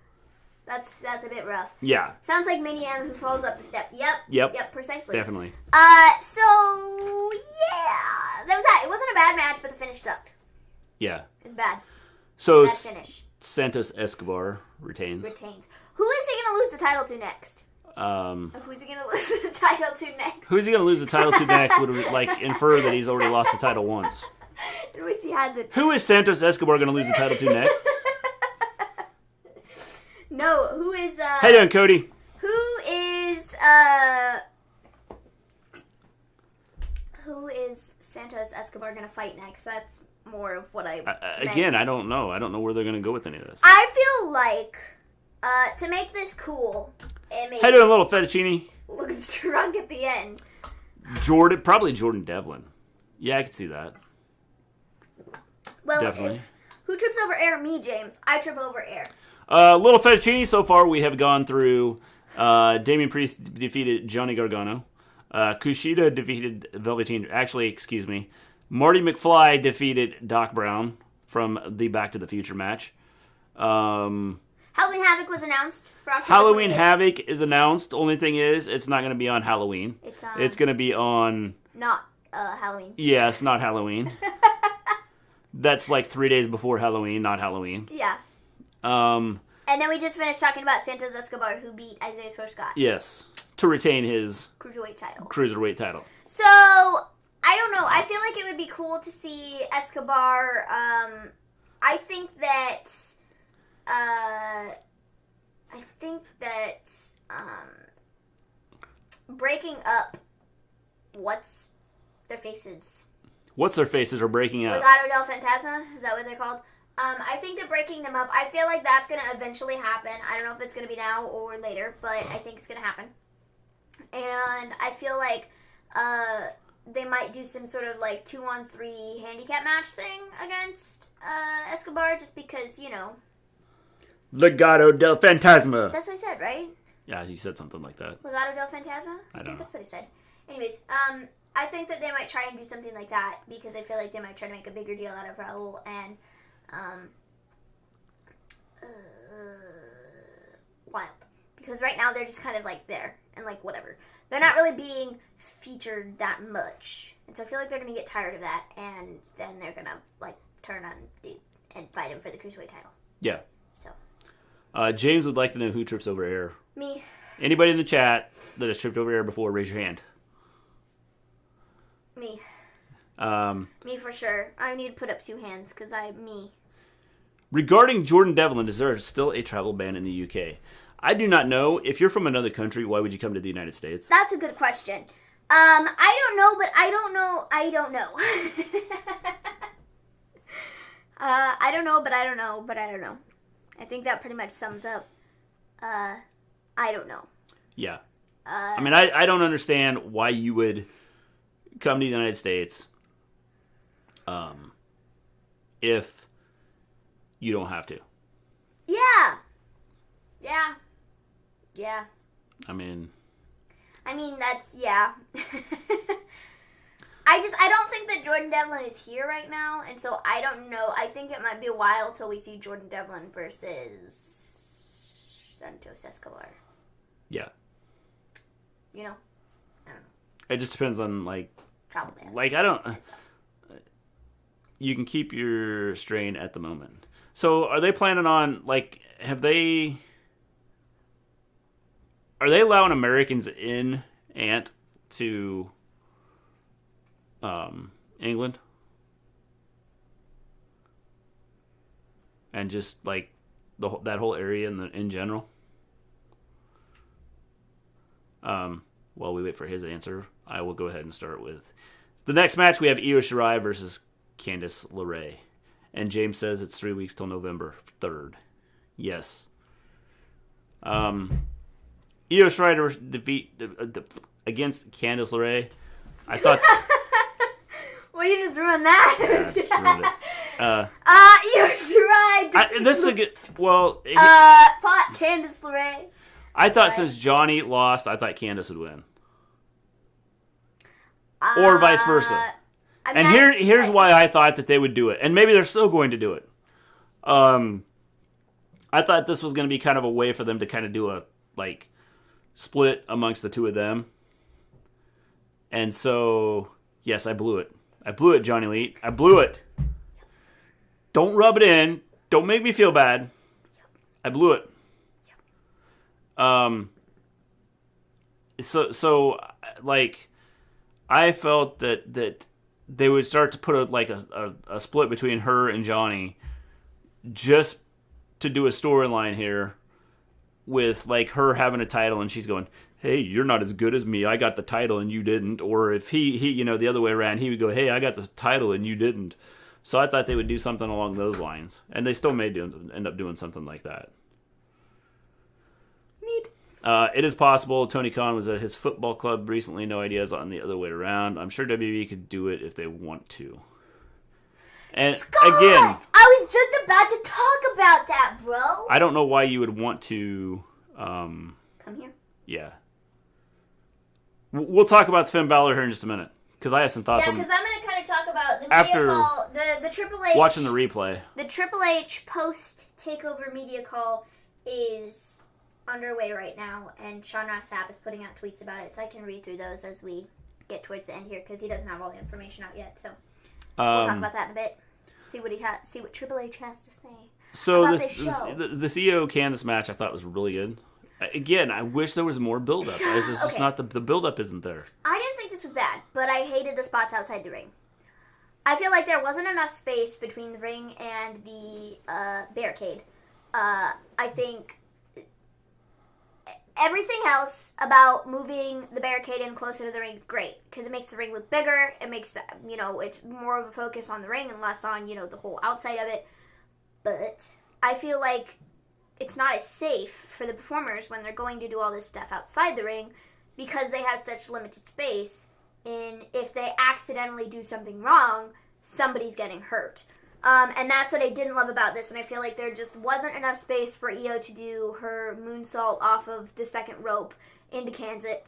That's a bit rough. Yeah. Sounds like Mini M who falls up the step. Yep, precisely. Definitely. So, yeah. That was that. It wasn't a bad match, but the finish sucked. Yeah. It's bad. So, bad finish. Santos Escobar retains. Who is he going to lose the title to next? Who's he going to lose the title to next? Who's he going to lose the title to next would, like, infer that he's already lost the title once. In which he hasn't. Who is Santos Escobar going to lose the title to next? No, who is How you doing, Cody? Who is Santos Escobar gonna fight next? That's more of what I again, I don't know. I don't know where they're gonna go with any of this. I feel like to make this cool, it made How you doing, little fettuccine? look drunk at the end. Probably Jordan Devlin. Yeah, I could see that. Well, Definitely. Who trips over air? Me, James. I trip over air. Little fettuccine. So far, we have gone through. Damian Priest defeated Johnny Gargano. Kushida defeated Velveteen. Actually, excuse me. Marty McFly defeated Doc Brown from the Back to the Future match. Halloween Havoc was announced for October Halloween 28th. Havoc is announced. Only thing is, it's not going to be on Halloween. It's going to be on... Not Halloween. Yeah, it's not Halloween. That's like 3 days before Halloween, not Halloween. Yeah. And then we just finished talking about Santos Escobar, who beat Isaiah Scott. Yes, to retain his cruiserweight title. So, I don't know. I feel like it would be cool to see Escobar. I think that breaking up what's their faces. What's their faces are breaking up. Legado del Fantasma, is that what they're called? I think that breaking them up, I feel like that's going to eventually happen. I don't know if it's going to be now or later, but I think it's going to happen. And I feel like they might do some sort of like 2-on-3 handicap match thing against Escobar, just because, you know. Legado del Fantasma. That's what I said, right? Yeah, you said something like that. Legado del Fantasma? I think that's what I said. Anyways, I think that they might try and do something like that, because I feel like they might try to make a bigger deal out of Raul and Wild. Because right now they're just kind of like there and like whatever. They're not really being featured that much. And so I feel like they're going to get tired of that, and then they're going to like turn on dude and fight him for the Cruiserweight title. Yeah. So. James would like to know who trips over air. Me. Anybody in the chat that has tripped over air before, raise your hand. Me. Me for sure. I need to put up 2 hands because me. Regarding Jordan Devlin, is there still a travel ban in the UK? I do not know. If you're from another country, why would you come to the United States? That's a good question. I don't know, but I don't know. I don't know. I don't know, but I don't know, but I don't know. I think that pretty much sums up. I don't know. Yeah. I mean, I don't understand why you would come to the United States if you don't have to. Yeah. Yeah. Yeah. I mean, that's, yeah. I don't think that Jordan Devlin is here right now, and so I don't know. I think it might be a while till we see Jordan Devlin versus Santos Escobar. Yeah. You know? I don't know. It just depends on, like... Travel ban. Like, I don't... You can keep your strain at the moment. So, are they planning on, like, are they allowing Americans in Ant to England? And just, like, that whole area in general? While we wait for his answer, I will go ahead and start with the next match. We have Io Shirai versus Candice LeRae. And James says it's 3 weeks till November 3rd. Yes. Io Shirai defeat against Candice LeRae. I thought... Well, you just ruined that. Yeah, just ruined it. Io Shirai this is a good... Well... fought Candice LeRae. I thought since Johnny lost, I thought Candice would win. Or vice versa. And here's why I thought that they would do it. And maybe they're still going to do it. I thought this was going to be kind of a way for them to kind of do a, like, split amongst the two of them. And so, yes, I blew it. I blew it, Johnny Lee. I blew it. Don't rub it in. Don't make me feel bad. I blew it. So like, I felt that they would start to put a split between her and Johnny just to do a storyline here with like her having a title and she's going, hey, you're not as good as me. I got the title and you didn't. Or if he the other way around, he would go, hey, I got the title and you didn't. So I thought they would do something along those lines. And they still may end up doing something like that. Neat. It is possible Tony Khan was at his football club recently. No ideas on the other way around. I'm sure WWE could do it if they want to. And Scott! again, I was just about to talk about that, bro. I don't know why you would want to... Come here. Yeah. We'll talk about Finn Balor here in just a minute. Because I have some thoughts Yeah, on... because I'm going to kind of talk about the After media call, the Triple H... watching the replay. The Triple H post-takeover media call is underway right now, and Sean Ross Sapp is putting out tweets about it, so I can read through those as we get towards the end here, because he doesn't have all the information out yet, so we'll talk about that in a bit. See what Triple H has to say. So about this EO Candice match I thought was really good. Again, I wish there was more build-up. It's just Okay. not the build-up isn't there. I didn't think this was bad, but I hated the spots outside the ring. I feel like there wasn't enough space between the ring and the barricade. I think everything else about moving the barricade in closer to the ring is great, because it makes the ring look bigger. It makes it's more of a focus on the ring and less on the whole outside of it. But I feel like it's not as safe for the performers when they're going to do all this stuff outside the ring, because they have such limited space. And if they accidentally do something wrong, somebody's getting hurt. And that's what I didn't love about this, and I feel like there just wasn't enough space for Io to do her moonsault off of the second rope into Kansas?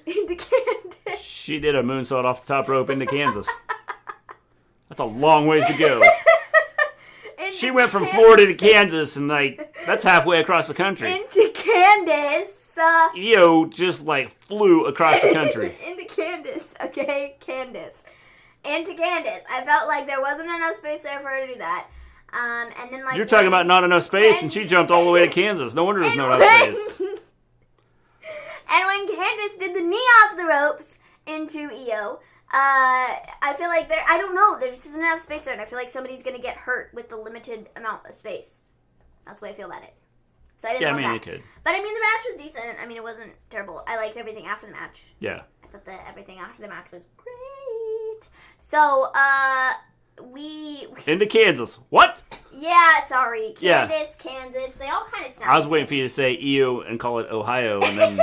Into Candace. She did a moonsault off the top rope into Kansas. That's a long ways to go. She went from Florida to Kansas, and that's halfway across the country. Into Candace. Io just flew across the country. Into Candace, okay? Candace. Into Candace. I felt like there wasn't enough space there for her to do that. And then You're talking about not enough space, and she jumped all the way to Kansas. No wonder there's not enough space. And when Candace did the knee off the ropes into Io, I feel like I don't know, there just isn't enough space there, and I feel like somebody's going to get hurt with the limited amount of space. That's the way I feel about it. So I didn't love that. It could. But the match was decent. It wasn't terrible. I liked everything after the match. Yeah. I thought that everything after the match was great. So, we... Into Kansas. What? Yeah, sorry. Yeah. Kansas, they all kind of sound I was waiting for you to say Io and call it Ohio, and then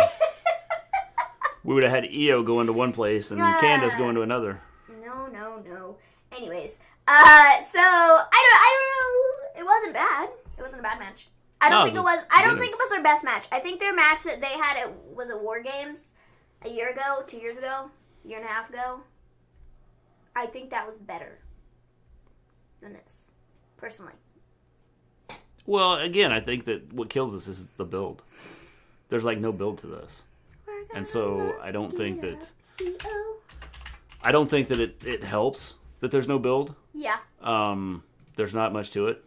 we would have had Io go into one place and Candace go into another. No. Anyways, so, I don't know. It wasn't bad. It wasn't a bad match. I don't think it was their best match. I think their match that they had was at War Games a year ago, 2 years ago, year and a half ago. I think that was better than this, personally. Well, again, I think that what kills us is the build. There's no build to this. And so I don't think that it helps that there's no build. Yeah. There's not much to it.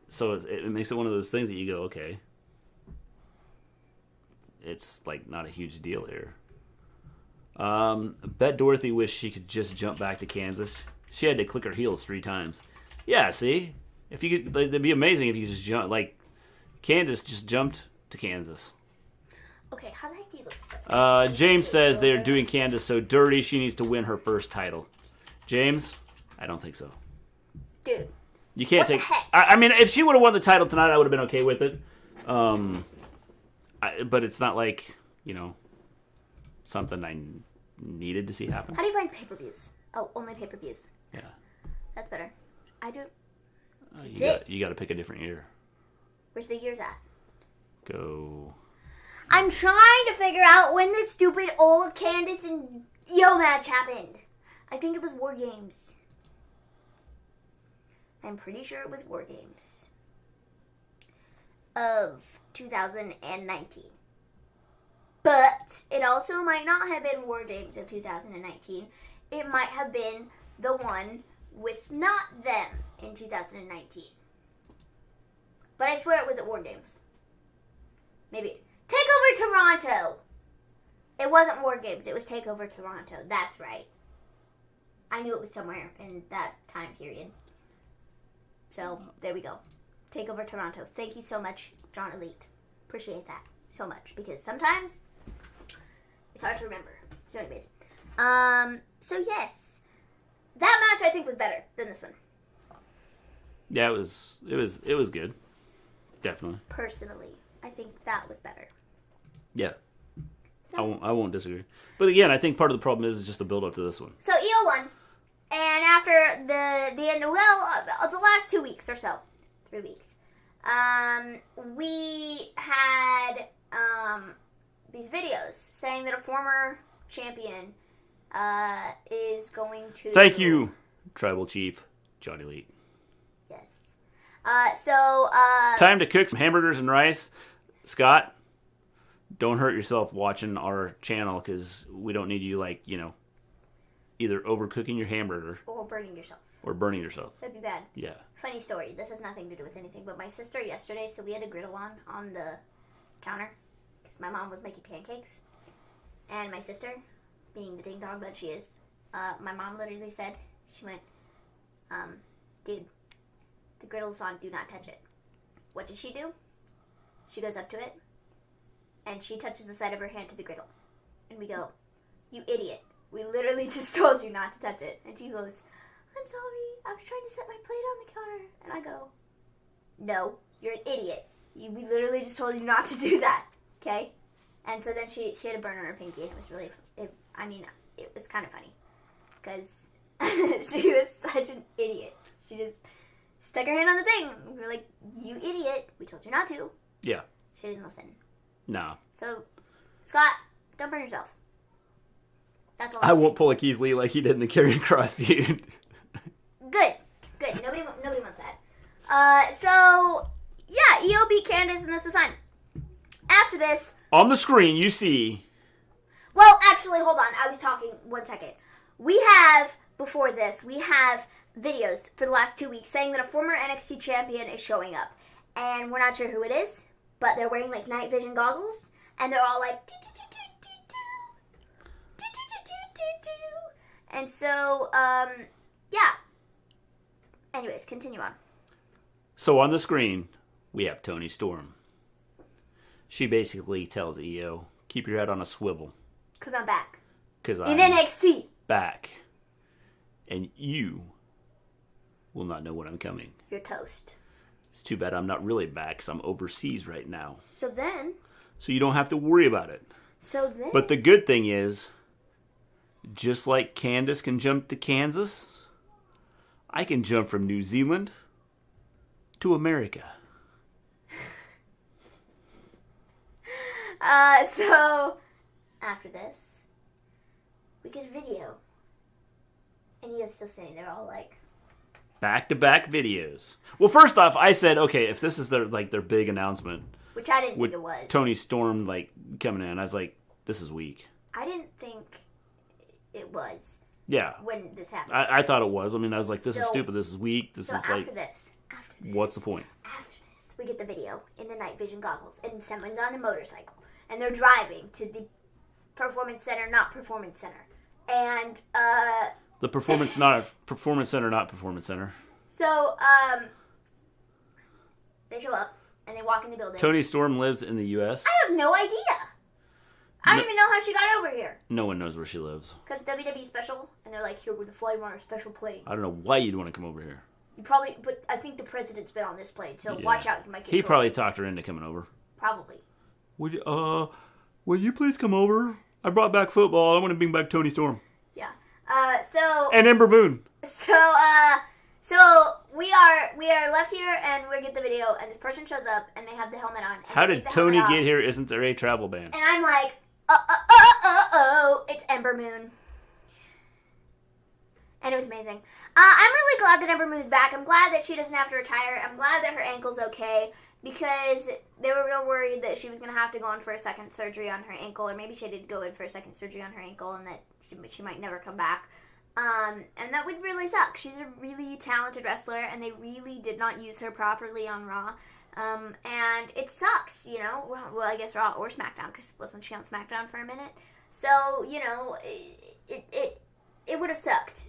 So it makes it one of those things that you go, okay, it's not a huge deal here. Bet Dorothy wished she could just jump back to Kansas. She had to click her heels 3 times. Yeah, see? If you could, it'd be amazing if you could just jump, Candace just jumped to Kansas. Okay, how the heck do you look? James says they're doing Candace so dirty she needs to win her first title. James, I don't think so. Dude. You can't What the take... heck? I mean, if she would have won the title tonight, I would have been okay with it. But it's not something I needed to see happen. How do you find pay-per-views? Oh, only pay-per-views. Yeah. That's better. I do... You got to pick a different year. Where's the years at? Go... I'm trying to figure out when the stupid old Candace and Io match happened. I think it was War Games. I'm pretty sure it was War Games of 2019. But it also might not have been War Games of 2019. It might have been the one with not them in 2019. But I swear it was at War Games. Maybe. TakeOver Toronto! It wasn't War Games, it was TakeOver Toronto. That's right. I knew it was somewhere in that time period. So, there we go. TakeOver Toronto. Thank you so much, John Elite. appreciate that so much because sometimes it's hard to remember. So anyways, so yes, that match I think was better than this one. Yeah, it was good. Definitely. Personally, I think that was better. Yeah. So, I won't disagree. But again, I think part of the problem is just the build up to this one. So EO won, and after the end, of the last 2 weeks or so, 3 weeks, we had these videos saying that a former champion is going to. Thank you, Tribal Chief Johnny Lee. Yes. Time to cook some hamburgers and rice. Scott, don't hurt yourself watching our channel because we don't need you, either overcooking your hamburger or burning yourself. That'd be bad. Yeah. Funny story. This has nothing to do with anything, but my sister yesterday, so we had a griddle on the counter because my mom was making pancakes. And my sister, being the ding dong that she is, my mom literally said, she went, dude, the griddle's on, do not touch it. What did she do? She goes up to it, and she touches the side of her hand to the griddle. And we go, you idiot. We literally just told you not to touch it. And she goes, I'm sorry, I was trying to set my plate on the counter. And I go, no, you're an idiot. We literally just told you not to do that, okay? And so then she had a burn on her pinky, and it was really, it was kind of funny. Because she was such an idiot. She just stuck her hand on the thing. We were like, you idiot, we told you not to. Yeah. She didn't listen. No. So, Scott, don't burn yourself. That's all. I won't pull a Keith Lee like he did in the Karrion Kross feud. Good. Nobody wants that. So yeah, EO beat Candice, and this was fun. After this, on the screen you see. Well, actually, hold on. I was talking 1 second. Before this, we have videos for the last 2 weeks saying that a former NXT champion is showing up, and we're not sure who it is, but they're wearing like night vision goggles, and they're all like. And so, yeah. Anyways, continue on. So on the screen, we have Toni Storm. She basically tells EO, keep your head on a swivel. Because I'm back. Because I'm in NXT. Back. And you will not know when I'm coming. You're toast. It's too bad I'm not really back because I'm overseas right now. So you don't have to worry about it. But the good thing is, just like Candice can jump to Kansas, I can jump from New Zealand to America. So, after this, we get a video. And Eo's still sitting there all like... Back-to-back videos. Well, first off, I said, okay, if this is their big announcement... Which I didn't think it was. Toni Storm, coming in, I was like, this is weak. I didn't think it was. Yeah. When this happened. I thought it was. I mean, I was like, this is stupid. This is weak. This is after this, what's the point? After this, we get the video in the night vision goggles, and someone's on the motorcycle, and they're driving to the Performance Center, not Performance Center. And, the Performance Center, not Performance Center. So, they show up, and they walk in the building. Toni Storm lives in the U.S.? I have no idea. I don't even know how she got over here. No one knows where she lives. Because WWE special, and they're like, here, we're going to fly you on our special plane. I don't know why you'd want to come over here. But I think the president's been on this plane, so watch out. You might get He probably talked her into coming over. Probably. Will you please come over? I brought back football. I want to bring back Toni Storm. Yeah. And Ember Moon. So we are left here, and we get the video, and this person shows up, and they have the helmet on. And how did Toni get here? Isn't there a travel ban? And I'm like, it's Ember Moon. And it was amazing. I'm really glad that Ember Moon is back. I'm glad that she doesn't have to retire. I'm glad that her ankle's okay, because they were real worried that she was going to have to go in for a second surgery on her ankle, or maybe she did go in for a second surgery on her ankle, and that she might never come back. And that would really suck. She's a really talented wrestler, and they really did not use her properly on Raw. And it sucks, you know. Well, I guess Raw or SmackDown, because wasn't she on SmackDown for a minute? So, you know, it would have sucked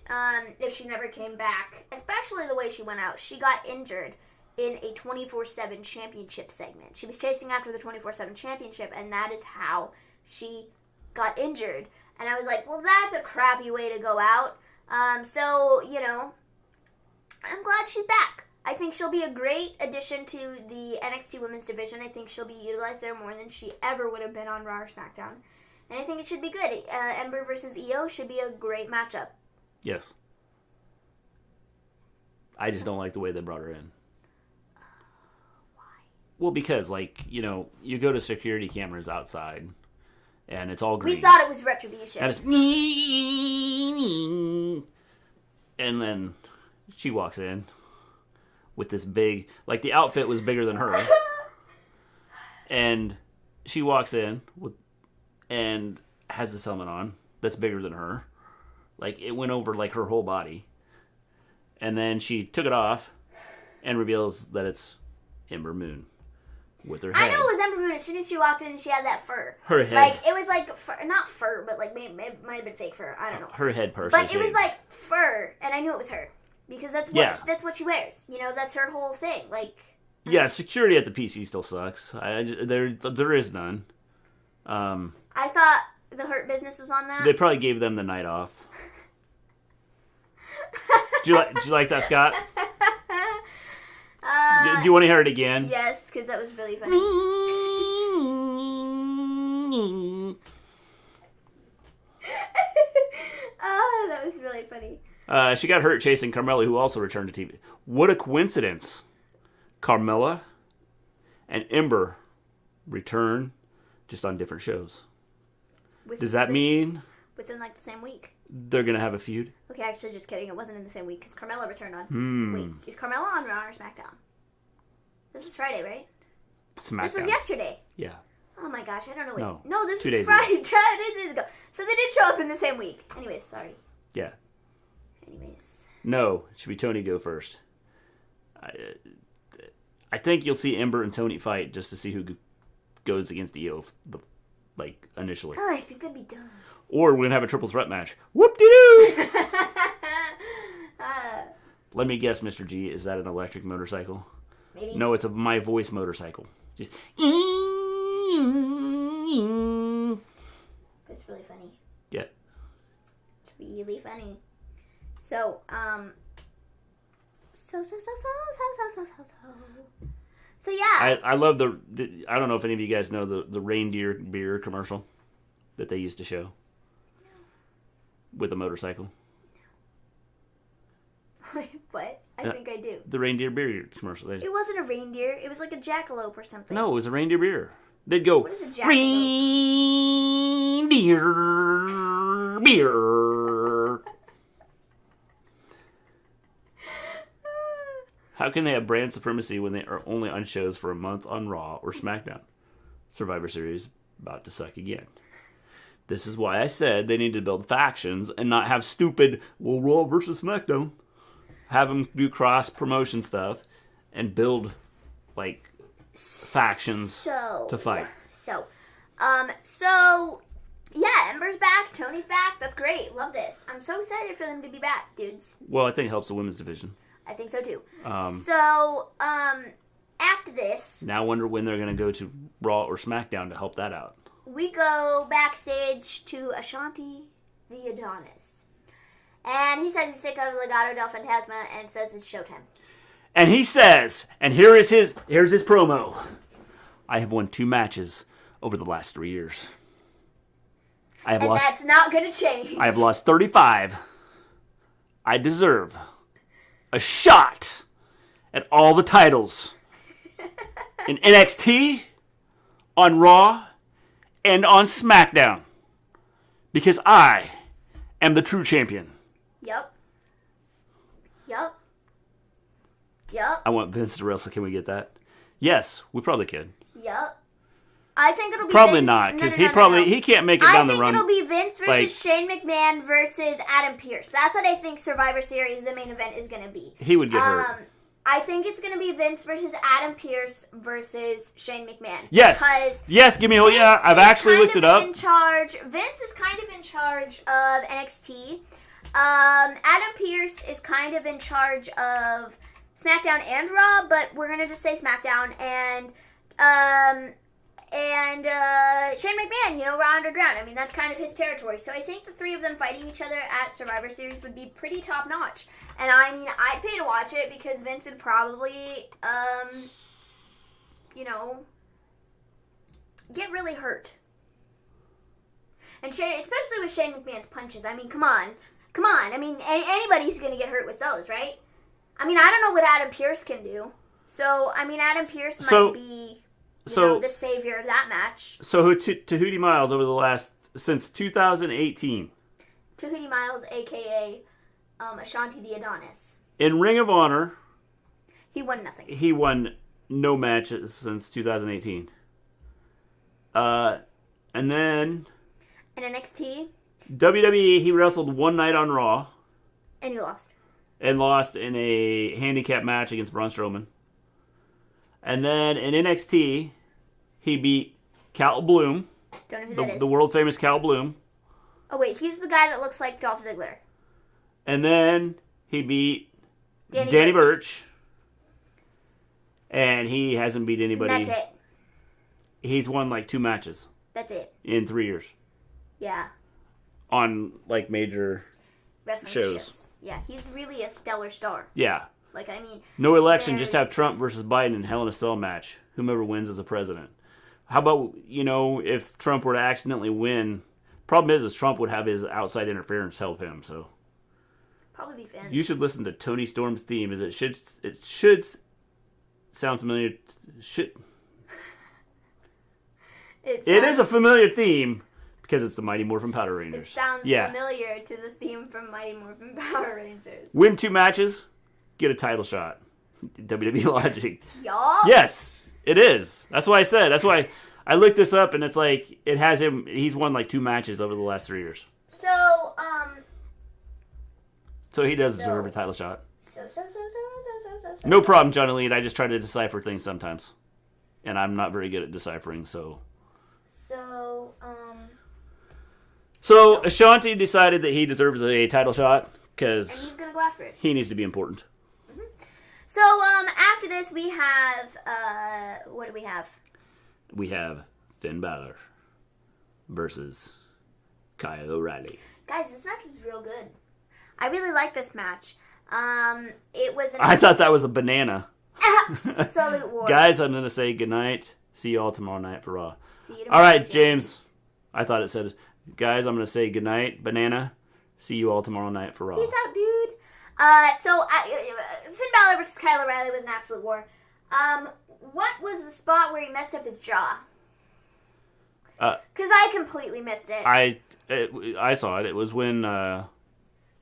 if she never came back, especially the way she went out. She got injured in a 24/7 championship segment. She was chasing after the 24/7 championship, and that is how she got injured. And I was like, well, that's a crappy way to go out. So, you know, I'm glad she's back. I think she'll be a great addition to the NXT Women's Division. I think she'll be utilized there more than she ever would have been on Raw or SmackDown. And I think it should be good. Ember versus Io should be a great matchup. Yes. I just don't like the way they brought her in. Why? Well, because, like, you know, you go to security cameras outside, and it's all green. We thought it was Retribution. And it's... And then she walks in with this big... Like, the outfit was bigger than her. And she walks in with... And has this helmet on that's bigger than her. Like, it went over, like, her whole body. And then she took it off and reveals that it's Ember Moon with her head. I know it was Ember Moon. As soon as she walked in, she had that fur. Her head. Like, it was like, fur, not fur, but like, it might have been fake fur. I don't know. Her head partially But it was like fur, and I knew it was her. Because that's what she wears. You know, that's her whole thing. Like... Yeah, security at the PC still sucks. There is none. I thought the Hurt Business was on that. They probably gave them the night off. Do you like that, Scott? Do you want to hear it again? Yes, because that was really funny. Oh, that was really funny. She got hurt chasing Carmella, who also returned to TV. What a coincidence. Carmella and Ember return just on different shows. Does that mean... Within, like, the same week. They're going to have a feud? Okay, actually, just kidding. It wasn't in the same week, because Carmella returned on... Wait, is Carmella on Raw or SmackDown? This was Friday, right? SmackDown. This was yesterday. Yeah. Oh my gosh, I don't know. No, this 2 was days Friday. 2 days ago. So they did show up in the same week. Anyways, sorry. Yeah. Anyways. No, it should be Tony go first. I think you'll see Ember and Tony fight just to see who goes against Io, like, initially. Oh, I think that'd be dumb. Or we're going to have a triple threat match. Whoop-de-doo! Let me guess, Mr. G, is that an electric motorcycle? Maybe. No, it's a My Voice motorcycle. Just... That's really funny. Yeah. It's really funny. So, So yeah. I love the I don't know if any of you guys know the reindeer beer commercial that they used to show. No. With a motorcycle. No. Wait, what? I think I do. The reindeer beer commercial. It wasn't a reindeer. It was like a jackalope or something. No, it was a reindeer beer. They'd go, what is a jackalope? Reindeer beer. How can they have brand supremacy when they are only on shows for a month on Raw or SmackDown? Survivor Series about to suck again. This is why I said they need to build factions and not have stupid, well, Raw versus SmackDown. Have them do cross-promotion stuff and build, like, factions to fight. So, yeah, Ember's back, Tony's back. That's great. Love this. I'm so excited for them to be back, dudes. Well, I think it helps the women's division. I think so, too. After this... Now I wonder when they're going to go to Raw or SmackDown to help that out. We go backstage to Ashanti the Adonis. And he says he's sick of Legado del Fantasma and says it's showtime. And he says, and here's his promo. I have won 2 matches over the last 3 years. That's not going to change. I have lost 35. I deserve a shot at all the titles in NXT, on Raw, and on SmackDown. Because I am the true champion. Yep. I want Vince to wrestle. Can we get that? Yes, we probably could. Yep. I think it'll be probably Vince. Not, because he can't make it down the run. I think it'll be Vince versus Shane McMahon versus Adam Pearce. That's what I think Survivor Series, the main event, is going to be. He would get hurt. I think it's going to be Vince versus Adam Pearce versus Shane McMahon. Yes. Yes, give me a... Yeah, I've actually looked it up. Vince is kind of in charge of NXT. Adam Pearce is kind of in charge of SmackDown and Raw, but we're gonna just say SmackDown and Shane McMahon, Raw Underground. I mean, that's kind of his territory. So I think the three of them fighting each other at Survivor Series would be pretty top notch. And I mean, I'd pay to watch it because Vince would probably, get really hurt. And Shane, especially with Shane McMahon's punches. I mean, come on. I mean, anybody's gonna get hurt with those, right? I mean, I don't know what Adam Pearce can do. So, I mean, Adam Pearce might be, the savior of that match. So, Tahuti Miles since 2018. Tahuti Miles, a.k.a. Ashanti the Adonis. In Ring of Honor. He won nothing. He won no matches since 2018. And then... In NXT. WWE, he wrestled one night on Raw. And he lost. And lost in a handicap match against Braun Strowman. And then in NXT, he beat Cal Bloom. Don't know who that is. The world famous Cal Bloom. Oh wait, he's the guy that looks like Dolph Ziggler. And then he beat Danny Burch. And he hasn't beat anybody. And that's it. He's won like 2 matches. That's it. In 3 years. Yeah. On like major wrestling shows. Yeah, he's really a stellar star. Yeah. Like, I mean... No election, just have Trump versus Biden in Hell in a Cell match. Whomever wins as a president. How about, if Trump were to accidentally win... Problem is Trump would have his outside interference help him, so... Probably be fans. You should listen to Tony Storm's theme. It should sound familiar. It is a familiar theme because it's the Mighty Morphin Power Rangers. It sounds familiar to the theme from Mighty Morphin Power Rangers. Win 2 matches, get a title shot. WWE logic. Y'all? Yes, it is. That's why I said. That's why I looked this up, and it's like it has him. He's won like 2 matches over the last 3 years. So he does deserve a title shot. No problem, Johnny Lee. I just try to decipher things sometimes, and I'm not very good at deciphering. So Ashanti decided that he deserves a title shot because he's gonna go after it. He needs to be important. Mm-hmm. So after this we have what do we have? We have Finn Balor versus Kyle O'Reilly. Guys, this match was real good. I really like this match. It was. I thought that was a banana. Absolute war. Guys, I'm gonna say goodnight. See you all tomorrow night for Raw. See you tomorrow, all right, James. I thought it said, guys, I'm gonna say goodnight, banana. See you all tomorrow night for Raw. Peace out, dude. Finn Balor versus Kyle O'Reilly was an absolute war. What was the spot where he messed up his jaw? Because I completely missed it. I saw it. It was when I'm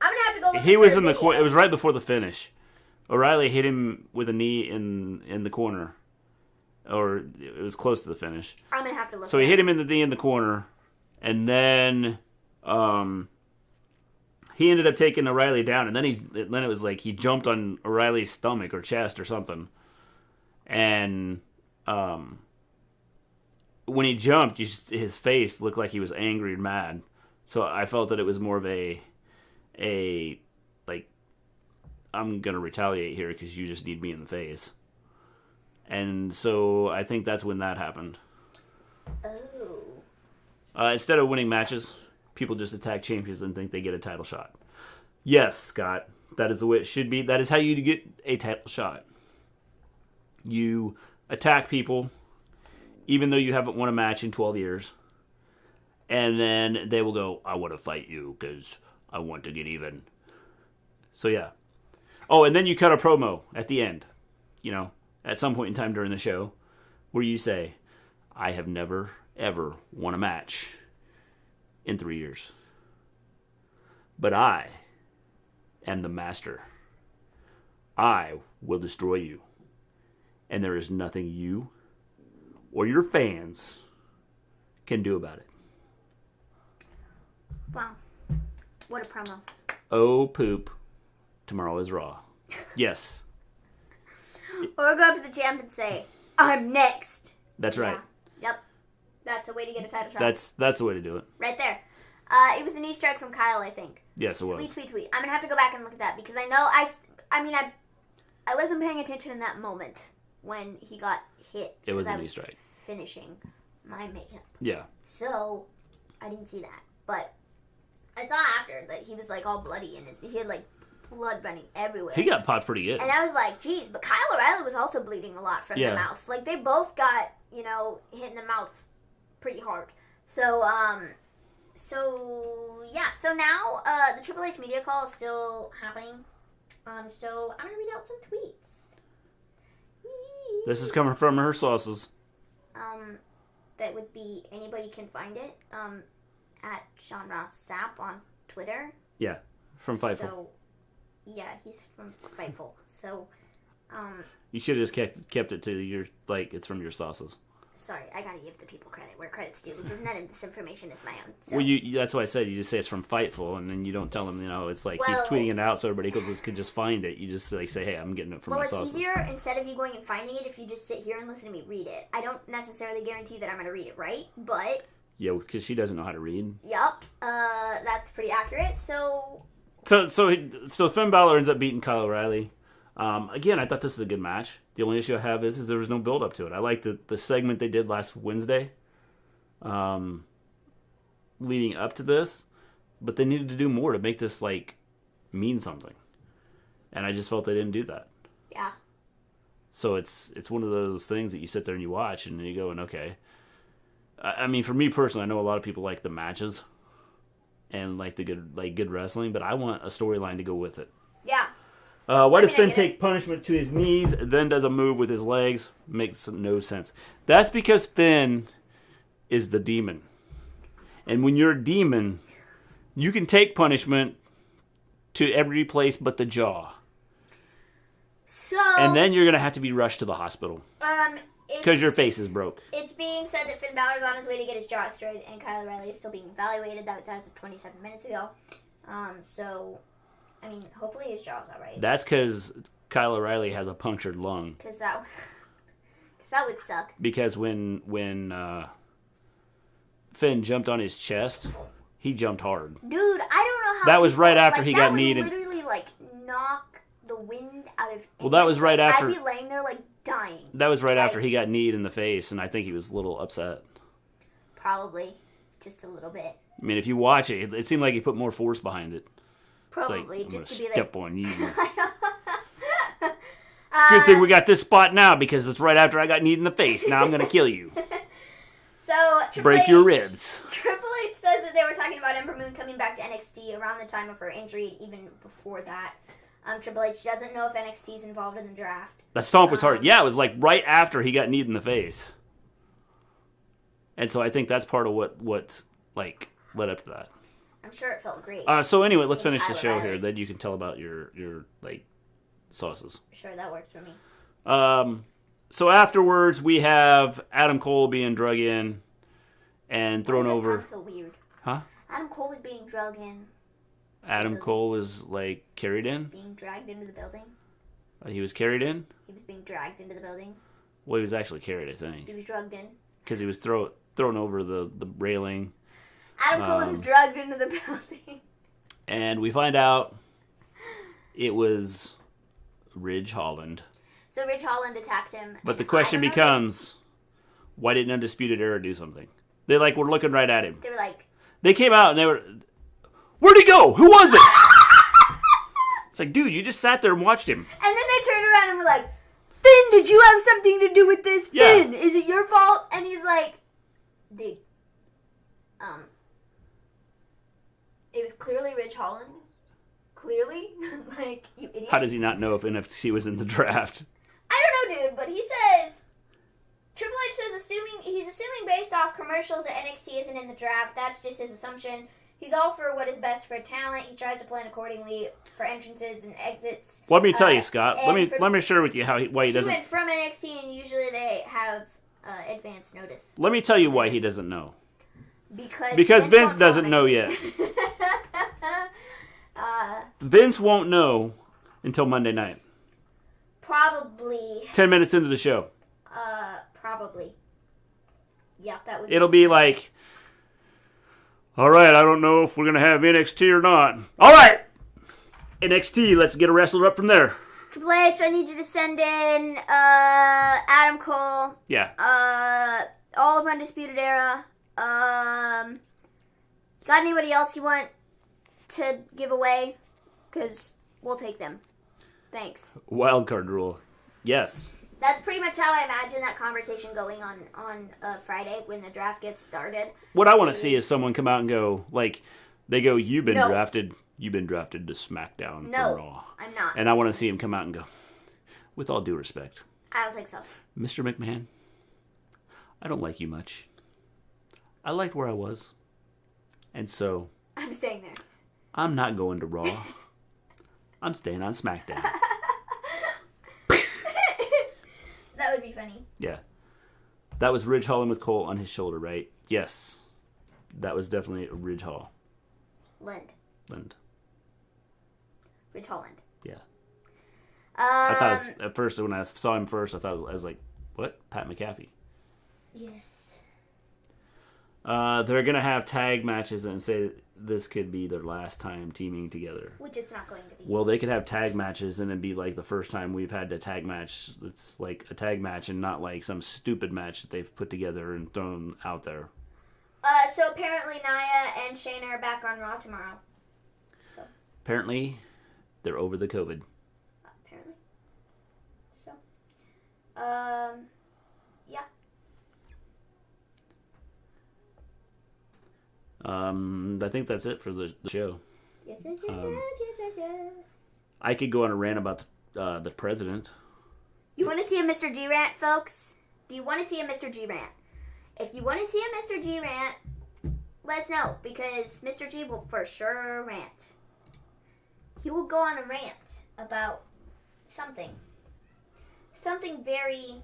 gonna have to go. He was in the corner. It was right before the finish. O'Reilly hit him with a knee in the corner, or it was close to the finish. I'm gonna have to look. So he hit him in the knee in the corner, and then he ended up taking O'Reilly down, and then it was like he jumped on O'Reilly's stomach or chest or something, and when he jumped, his face looked like he was angry and mad. So I felt that it was more of a like, I'm gonna retaliate here because you just need me in the face. And so I think that's when that happened. Oh. Instead of winning matches, people just attack champions and think they get a title shot. Yes, Scott, that is the way it should be. That is how you get a title shot. You attack people, even though you haven't won a match in 12 years. And then they will go, I want to fight you because I want to get even. So, yeah. Oh, and then you cut a promo at the end, at some point in time during the show, where you say, I have never, ever won a match in 3 years. But I am the master. I will destroy you. And there is nothing you or your fans can do about it. Wow. What a promo. Oh, poop. Tomorrow is Raw. Yes. Or go up to the champ and say, I'm next. That's right. Yep. That's a way to get a title shot. That's the way to do it. Right there. It was a knee strike from Kyle, I think. Yes, it was. Sweet. I'm going to have to go back and look at that because I know, I wasn't paying attention in that moment when he got hit. It was a a knee strike. Finishing my makeup. Yeah. So, I didn't see that. But I saw after that he was like all bloody and he had like blood running everywhere. He got popped pretty good. And I was like, geez, but Kyle O'Reilly was also bleeding a lot from the mouth. Like, they both got, hit in the mouth pretty hard. So, So now, the Triple H media call is still happening. So I'm going to read out some tweets. This is coming from her sources. That would be, anybody can find it, at Sean Ross Sapp on Twitter. Yeah, from Fightful. So, yeah, he's from Fightful. So, you should have just kept it to your, it's from your sauces. Sorry, I gotta give the people credit where credit's due because none of this information is my own. So. Well, that's why I said you just say it's from Fightful, and then you don't tell them, it's like he's tweeting it out so everybody could just find it. You just say, hey, I'm getting it from my sauces. Well, it's easier instead of you going and finding it if you just sit here and listen to me read it. I don't necessarily guarantee that I'm gonna read it right, but yeah, because she doesn't know how to read. Yup, that's pretty accurate. So Finn Balor ends up beating Kyle O'Reilly. Again, I thought this was a good match. The only issue I have is there was no build up to it. I like the segment they did last Wednesday, leading up to this, but they needed to do more to make this mean something, and I just felt they didn't do that. Yeah. So it's one of those things that you sit there and you watch, and then you go, and okay. I mean, for me personally, I know a lot of people like the matches and like the good wrestling, but I want a storyline to go with it. Yeah. Why does Finn take punishment to his knees, then does a move with his legs? Makes no sense. That's because Finn is the demon. And when you're a demon, you can take punishment to every place but the jaw. And then you're going to have to be rushed to the hospital. Because your face is broke. It's being said that Finn Balor's on his way to get his jaw x-rayed, and Kyle O'Reilly is still being evaluated. That was as of 27 minutes ago. I mean, hopefully his jaw's all right. That's because Kyle O'Reilly has a punctured lung. Because that would suck. Because when Finn jumped on his chest, he jumped hard. Dude, I don't know how. That was right after he got kneed. That would literally knock the wind out of. Well, that was right after. I'd be laying there dying. That was right after he got kneed in the face, and I think he was a little upset. Probably, just a little bit. I mean, if you watch it, it seemed like he put more force behind it. Probably, just to be step on you. Good thing we got this spot now because it's right after I got kneed in the face. Now I'm going to kill you. So, break your ribs. Triple H says that they were talking about Ember Moon coming back to NXT around the time of her injury, and even before that. Triple H doesn't know if NXT is involved in the draft. That stomp was hard. Yeah, it was right after he got kneed in the face. And so I think that's part of what led up to that. I'm sure it felt great. So anyway, let's finish the show here. Then you can tell about your sauces. Sure, that works for me. So afterwards, we have Adam Cole being drug in and thrown over. That sounds so weird. Huh? Adam Cole was being drug in. Adam Cole was carried in. Being dragged into the building. He was carried in. He was being dragged into the building. Well, he was actually carried, I think. He was drugged in. Because he was thrown over the railing. Adam Cole was drugged into the building. And we find out it was Ridge Holland. So Ridge Holland attacked him. But the question becomes, why didn't Undisputed Era do something? They were looking right at him. They were like... They came out and they were... Where'd he go? Who was it? It's like, dude, you just sat there and watched him. And then they turned around and were like, Finn, did you have something to do with this? Yeah. Finn, is it your fault? And he's like, dude, it was clearly Ridge Holland. Clearly? You idiot. How does he not know if NFC was in the draft? I don't know, dude, but he says, Triple H says he's assuming based off commercials that NXT isn't in the draft. That's just his assumption. He's all for what is best for talent. He tries to plan accordingly for entrances and exits. Let me tell you, Scott. Let me share with you why he doesn't. To and from NXT, and usually they have advance notice. Let me tell you why he doesn't know. Because Vince doesn't know yet. Vince won't know until Monday night. Probably. 10 minutes into the show. Probably. Yeah, that would. It'll be like, all right, I don't know if we're gonna have NXT or not. All right, NXT. Let's get a wrestler up from there. Triple H, I need you to send in Adam Cole. Yeah. All of Undisputed Era. Got anybody else you want to give away? Because we'll take them. Thanks. Wildcard rule. Yes. That's pretty much how I imagine that conversation going on Friday when the draft gets started. What I want to see is someone come out and go, like, they go, you've been drafted to SmackDown from Raw. I'm not. And I want to see him come out and go, with all due respect, I don't think so. Mr. McMahon, I don't like you much. I liked where I was. And so... I'm staying there. I'm not going to Raw. I'm staying on SmackDown. That would be funny. Yeah. That was Ridge Holland with Cole on his shoulder, right? Yes. That was definitely Ridge Hall. Lind. Ridge Holland. Yeah. I thought it was, at first, when I saw him first, I was like, what? Pat McAfee. Yes. They're going to have tag matches and say this could be their last time teaming together. Which it's not going to be. Well, they could have tag matches and it'd be like the first time we've had a tag match. It's like a tag match and not like some stupid match that they've put together and thrown out there. So apparently Nia and Shayna are back on Raw tomorrow. So. Apparently, they're over the COVID. Apparently. So. Yeah. I think that's it for the show. Yes. I could go on a rant about the president. You want to see a Mr. G rant, folks? Do you want to see a Mr. G rant? If you want to see a Mr. G rant, let us know, because Mr. G will for sure rant. He will go on a rant about something. Something very...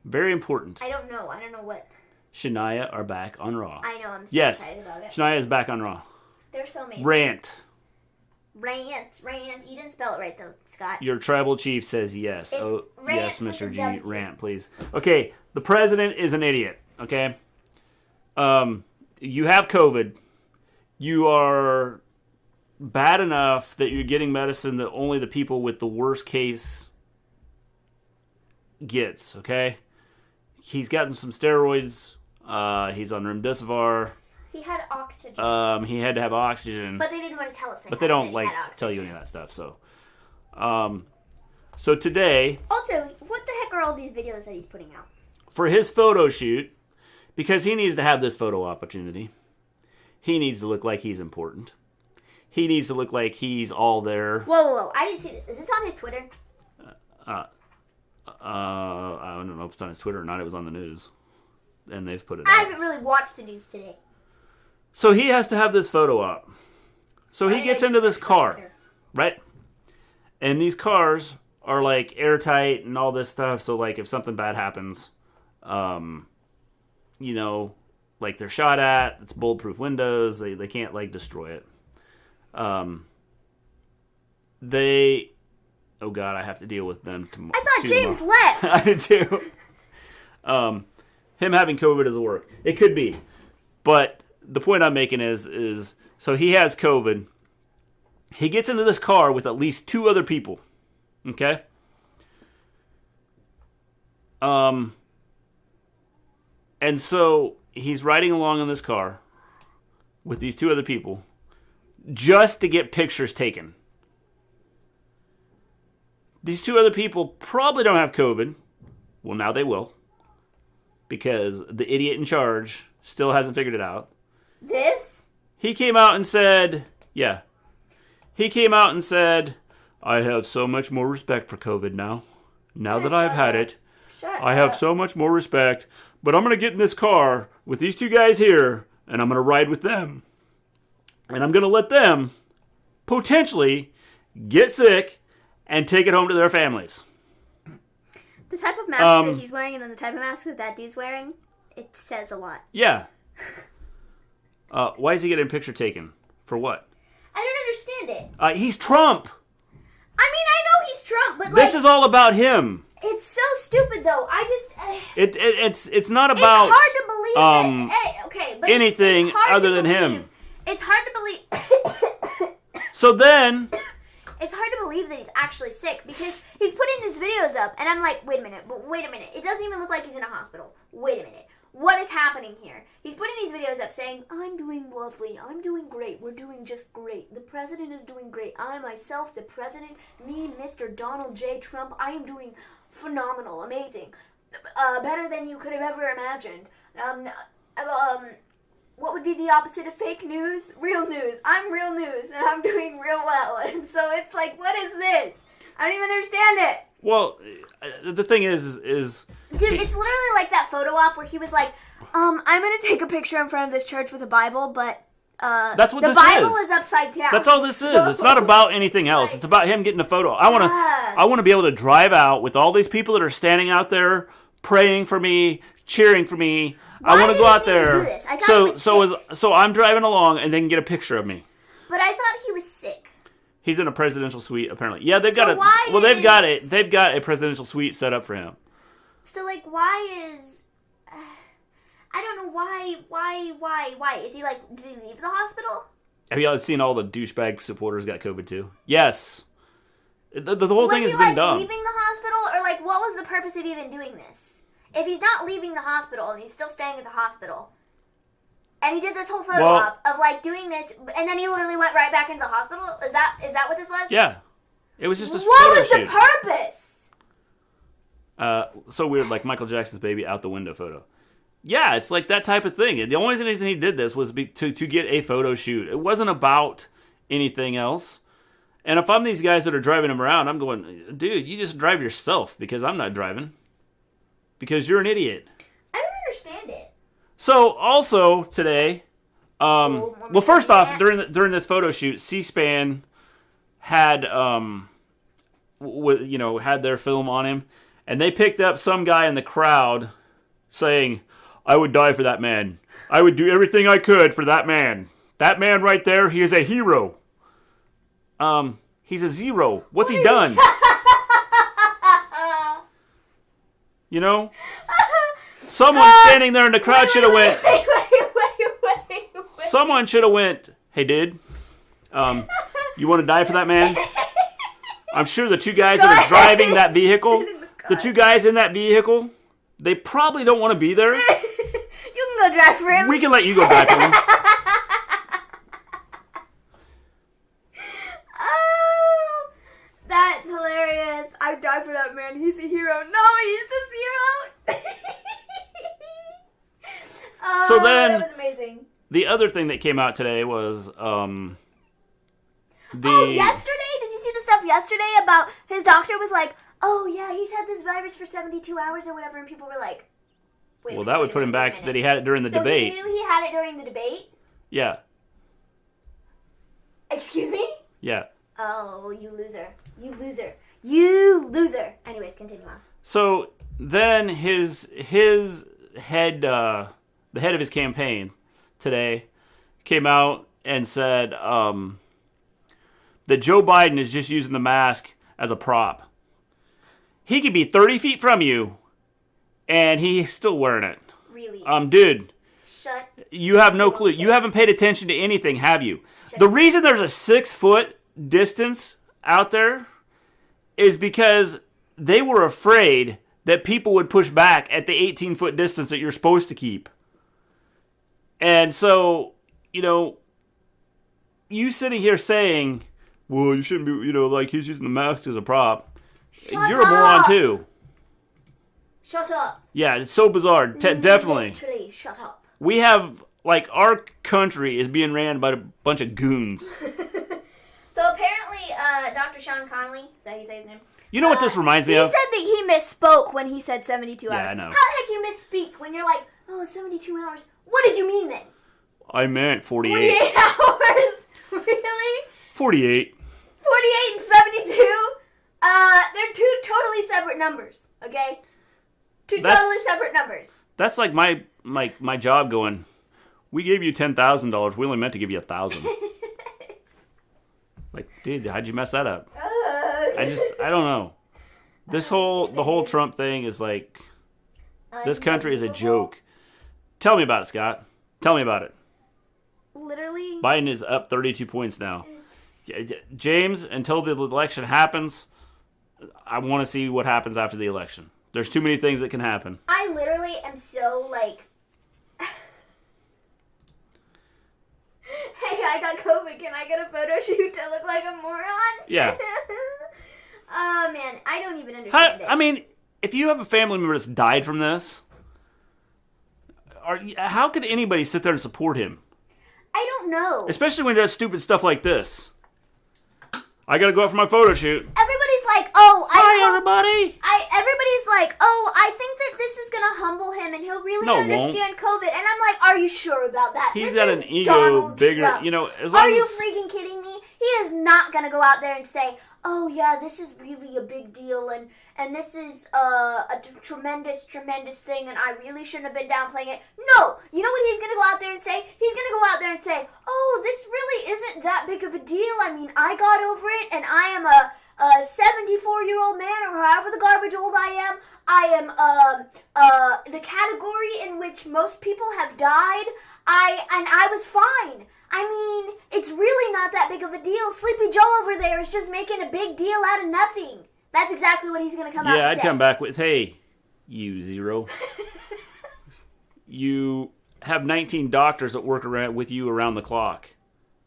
Very important. I don't know what. Shania are back on Raw. I know, I'm so excited about it. Shania is back on Raw. They're so amazing. Rant. You didn't spell it right, though, Scott. Your tribal chief says yes. It's rant yes, Mr. G. W. Rant, please. Okay, the president is an idiot, okay? You have COVID. You are bad enough that you're getting medicine that only the people with the worst case gets, okay? He's gotten some steroids. He's on remdesivir. He had oxygen. He had to have oxygen. But they didn't want to tell us that. But they don't, tell you any of that stuff, so. So today... Also, what the heck are all these videos that he's putting out? For his photo shoot, because he needs to have this photo opportunity, he needs to look like he's important. He needs to look like he's all there. Whoa. I didn't see this. Is this on his Twitter? I don't know if it's on his Twitter or not. It was on the news. And they've put it I out. haven't really watched the news today. So he has to have this photo op. So he gets into this car, right? And these cars are like airtight and all this stuff. So like if something bad happens, you know, like they're shot at, it's bulletproof windows. They can't like destroy it. Oh God, I have to deal with them tomorrow. I thought James left. I did too. Him having COVID doesn't work. It could be. But the point I'm making is so he has COVID. He gets into this car with at least two other people. Okay? And so he's riding along in this car with these two other people just to get pictures taken. These two other people probably don't have COVID. Well, now they will. Because the idiot in charge still hasn't figured it out. This? He came out and said, I have so much more respect for COVID now. Now that I've had it, I have so much more respect. But I'm going to get in this car with these two guys here, and I'm going to ride with them. And I'm going to let them potentially get sick and take it home to their families. The type of mask that he's wearing and then the type of mask that that dude's wearing, it says a lot. Yeah. Why is he getting a picture taken? For what? I don't understand it. He's Trump. I mean, I know he's Trump, but this is all about him. It's so stupid, though. It's not about. It's hard to believe. But anything it's hard other to than believe. him. It's hard to believe. So then... It's hard to believe that he's actually sick because he's putting his videos up, and I'm like, wait a minute. It doesn't even look like he's in a hospital. Wait a minute. What is happening here? He's putting these videos up saying, I'm doing lovely. I'm doing great. We're doing just great. The president is doing great. I myself, the president, me, Mr. Donald J. Trump, I am doing phenomenal, amazing. Better than you could have ever imagined. What would be the opposite of fake news? Real news. I'm real news, and I'm doing real well. And so it's like, what is this? I don't even understand it. Well, the thing is... Dude, it's literally like that photo op where he was like, I'm going to take a picture in front of this church with a Bible, but that's what the this Bible is. is upside down. That's all this is. It's not about anything else. It's about him getting a photo. I want to be able to drive out with all these people that are standing out there praying for me, cheering for me. I want to go out there. So I'm driving along and they can get a picture of me. But I thought he was sick. He's in a presidential suite apparently. Yeah, they've got it. Well, they've got it. They've got a presidential suite set up for him. So like, why is? I don't know why is he like? Did he leave the hospital? Have you seen all the douchebag supporters got COVID too? Yes. The whole thing has been dumb. Leaving the hospital, or like, what was the purpose of even doing this? If he's not leaving the hospital and he's still staying at the hospital, and he did this whole photo op of like doing this, and then he literally went right back into the hospital. Is that what this was? Yeah, it was just a What photo was shoot. the purpose? So weird, like Michael Jackson's baby out the window photo. Yeah, it's like that type of thing. The only reason he did this was to get a photo shoot. It wasn't about anything else. And if I'm these guys that are driving him around, I'm going, dude, you just drive yourself because I'm not driving. Because you're an idiot. I don't understand it. So also today, well, first off, during this photo shoot, C-SPAN had had their film on him, and they picked up some guy in the crowd saying, "I would die for that man. I would do everything I could for that man. That man right there, he is a hero." He's a zero. What's he done? You know? Someone standing there in the crowd should have went. Wait. Someone should have went, "Hey, dude, you want to die for that man?" I'm sure the two guys that are driving that vehicle, the two guys in that vehicle, they probably don't want to be there. You can go drive for him. We can let you go drive for him. Oh, that's hilarious. I die for that man. He's a hero. No, he's a zero. So then, that was amazing. The other thing that came out today was yesterday? Did you see the stuff yesterday about his doctor was like, oh yeah, he's had this virus for 72 hours or whatever, and people were like, wait well, that would put him back that he had it during the debate. So he knew he had it during the debate? Yeah. Excuse me? Yeah. Oh, you loser. You loser. You loser. Anyways, continue on. So then his head, the head of his campaign today came out and said that Joe Biden is just using the mask as a prop. He could be 30 feet from you, and he's still wearing it. Really? Dude. Shut. You have no clue. You haven't paid attention to anything, have you? The reason there's a 6-foot distance out there is because they were afraid that people would push back at the 18-foot distance that you're supposed to keep. And so, you sitting here saying, well, you shouldn't be, like he's using the mask as a prop. You're a moron too. Shut up. Yeah, it's so bizarre. Definitely. Literally, shut up. We have, our country is being ran by a bunch of goons. So apparently, Dr. Sean Conley, is that how you say his name? You know what this reminds me of? He said that he misspoke when he said 72 hours. Yeah, I know. How the heck you misspeak when you're like, 72 hours? What did you mean then? I meant 48. 48 hours? Really? 48. 48 and 72? They're two totally separate numbers, okay? Totally separate numbers. That's like my job going, we gave you $10,000. We only meant to give you $1,000. Like, dude, how'd you mess that up? I don't know. The whole Trump thing is like, this country is a joke. Tell me about it, Scott. Tell me about it. Literally? Biden is up 32 points now. James, until the election happens, I want to see what happens after the election. There's too many things that can happen. I literally am so like, hey, I got COVID. Can I get a photo shoot to look like a moron? Yeah. Oh, man. I don't even understand it. I mean, if you have a family member that's died from this, how could anybody sit there and support him? I don't know. Especially when he does stupid stuff like this. I gotta go out for my photo shoot. Everybody's like, oh, Hi, everybody. Everybody's like, oh, I think that this is gonna humble him and he'll really understand COVID. And I'm like, are you sure about that? He's this got is an ego Donald bigger, Trump. you know, as long Are you as... freaking kidding me? He is not gonna go out there and say, oh yeah, this is really a big deal and this is a tremendous, tremendous thing and I really shouldn't have been downplaying it. No! You know what he's gonna go out there and say? He's gonna go out there and say, oh, this really isn't that big of a deal. I mean, I got over it and I am a 74-year-old man or however the garbage old I am. I am the category in which most people have died. I was fine. I mean, it's really not that big of a deal. Sleepy Joe over there is just making a big deal out of nothing. That's exactly what he's going to come out and say. Yeah, I'd come back with, hey, you zero. You have 19 doctors that work with you around the clock.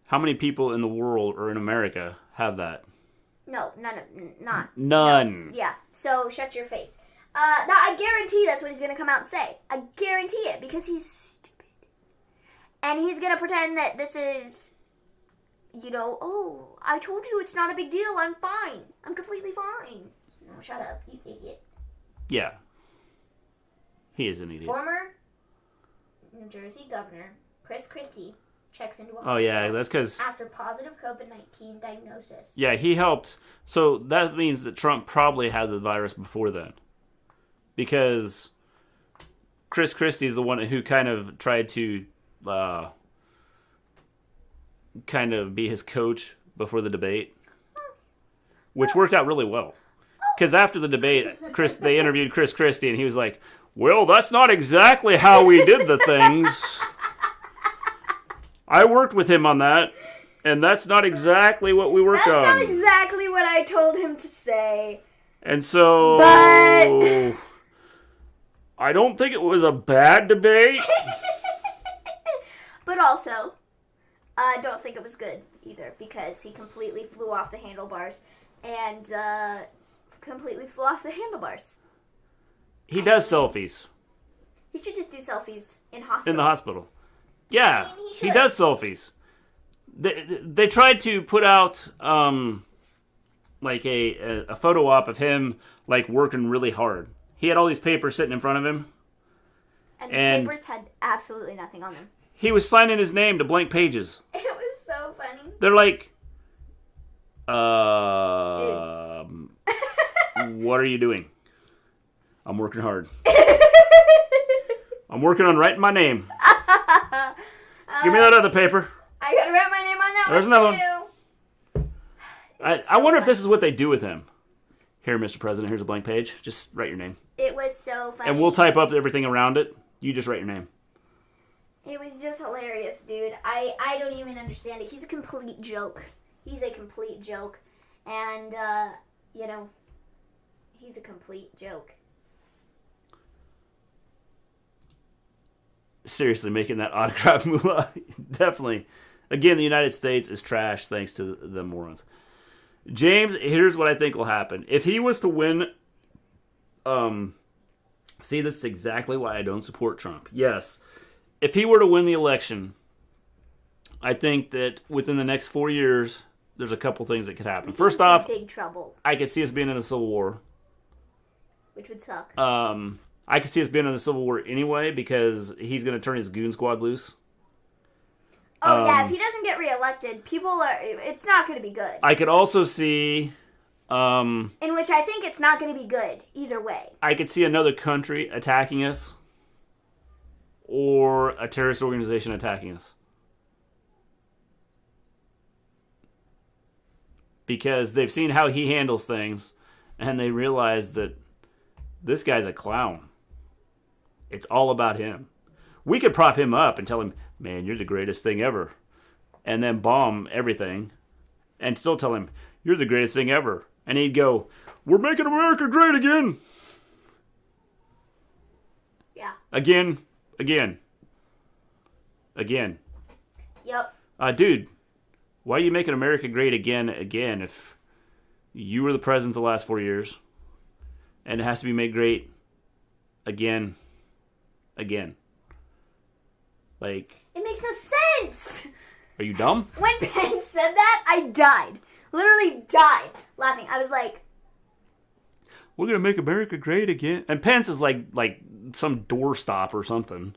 How many people in the world or in America have that? No, none. None. No. Yeah, so shut your face. I guarantee that's what he's going to come out and say. I guarantee it, because he's stupid. And he's going to pretend that this is, you know, oh, I told you it's not a big deal. I'm fine. I'm completely fine. No, shut up, you idiot. Yeah. He is an idiot. Former New Jersey Governor Chris Christie checks into a Oh, yeah, that's because... after positive COVID-19 diagnosis. Yeah, he helped. So that means that Trump probably had the virus before then. Because Chris Christie is the one who kind of tried to kind of be his coach before the debate. Which worked out really well. Because after the debate, they interviewed Chris Christie, and he was like, well, that's not exactly how we did the things. I worked with him on that, and that's not exactly what we worked on. That's not exactly what I told him to say. And so... But... I don't think it was a bad debate. But also, I don't think it was good either, because he completely flew off the handlebars. And, completely flew off the handlebars. He does selfies. He should just do selfies in hospital. In the hospital. Yeah, I mean, he does selfies. They tried to put out like a photo op of him like working really hard. He had all these papers sitting in front of him. And the papers had absolutely nothing on them. He was signing his name to blank pages. It was so funny. They're like, what are you doing? I'm working hard. I'm working on writing my name. Give me that other paper. I gotta write my name on that There's one another too. I wonder if this is what they do with him. Here, Mr. President, here's a blank page. Just write your name. It was so funny. And we'll type up everything around it. You just write your name. It was just hilarious, dude. I don't even understand it. He's a complete joke. He's a complete joke. And, you know, he's a complete joke. Seriously, making that autograph moolah. Definitely. Again, the United States is trash thanks to the morons. James, here's what I think will happen. If he was to win, see, this is exactly why I don't support Trump. Yes, if he were to win the election, I think that within the next 4 years, there's a couple things that could happen. First off, big trouble. I could see us being in a civil war. Which would suck. I could see us being in a civil war anyway because he's going to turn his goon squad loose. Oh, yeah, if he doesn't get reelected, it's not going to be good. I could also see... in which I think it's not going to be good, either way. I could see another country attacking us or a terrorist organization attacking us. Because they've seen how he handles things and they realize that this guy's a clown. It's all about him. We could prop him up and tell him, man, you're the greatest thing ever. And then bomb everything. and still tell him, "You're the greatest thing ever." And he'd go, "We're making America great again." Yeah. Again. Yep. Dude, why are you making America great again if you were the president the last 4 years and it has to be made great again? Like, It makes no sense. are you dumb? When Pence said that, I died. Literally died laughing. I was like, "We're going to make America great again." And Pence is like some doorstop or something.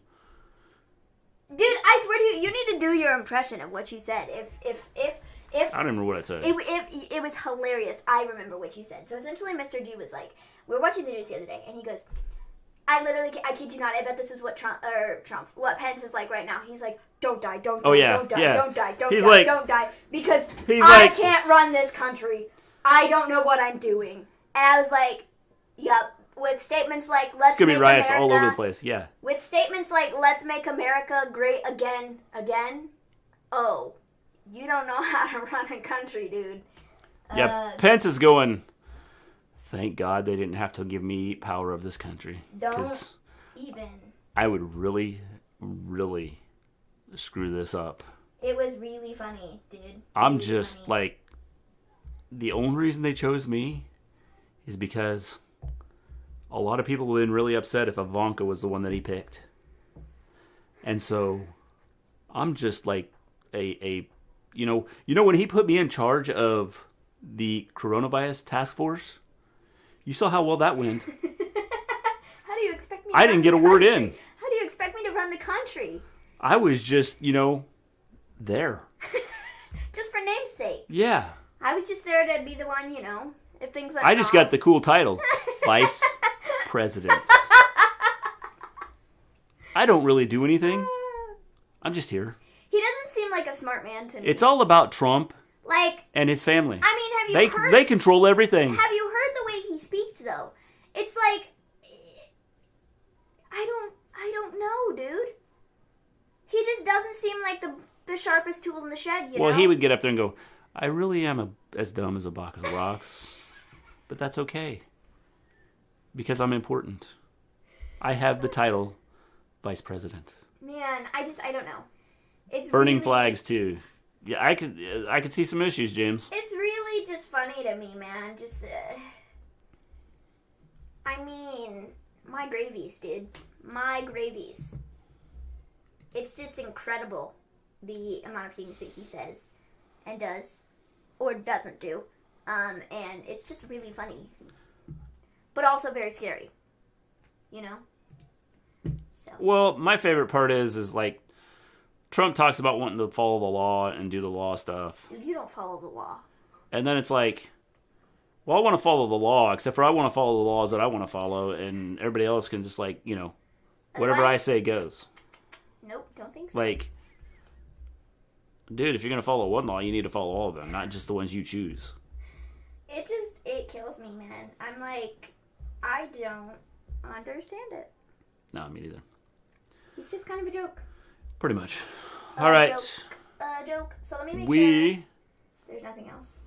dude, I swear to you, you need to do your impression of what you said. If I don't remember what I said. it was hilarious. I remember what you said. So essentially, Mr. G was like, we were watching the news the other day, and he goes, I kid you not, I bet this is what what Pence is like right now. He's like, don't die, don't die, don't die, don't die, don't die, because I can't run this country. I don't know what I'm doing. And I was like, yep. With statements like, let's It's going to make be riots America, all over the place, yeah. With statements like, let's make America great again. Oh, you don't know how to run a country, dude. Yeah, Pence is going, "Thank God they didn't have to give me power of this country. Don't even. I would really, really screw this up." It was really funny, dude. I'm really just funny. like, the only reason they chose me is because a lot of people would have been really upset if Ivanka was the one that he picked. And so I'm just like you know when he put me in charge of the coronavirus task force, you saw how well that went. How do you expect me to I didn't get a word in. How do you expect me to run the country? I was just, there. Just for name's sake. Yeah. I was just there to be the one, if things went I just wrong. got the cool title, Vice President. I don't really do anything. I'm just here. He doesn't seem like a smart man to me. It's all about Trump like and his family. I mean, have you heard? They control everything. Have you heard the way he speaks though? It's like I don't know, dude. He just doesn't seem like the sharpest tool in the shed, you know? Well, he would get up there and go, "I really am as dumb as a box of rocks, but that's okay. Because I'm important. I have the title Vice President." Man, I don't know. It's Burning really, flags too. Yeah, I could see some issues, James. It's really just funny to me, man. Just I mean, my gravies, dude. My gravies. It's just incredible the amount of things that he says and does or doesn't do. And it's just really funny. But also very scary. So. Well, my favorite part is like Trump talks about wanting to follow the law and do the law stuff. Dude, you don't follow the law. And then it's like, well, I want to follow the law, except for I want to follow the laws that I want to follow, and everybody else can just whatever I say goes. Nope, don't think so. Like, dude, if you're going to follow one law, you need to follow all of them, not just the ones you choose. It kills me, man. I'm like, I don't understand it. No, me neither. He's just kind of a joke. Pretty much. All right. Joke. So let me make sure there's nothing else.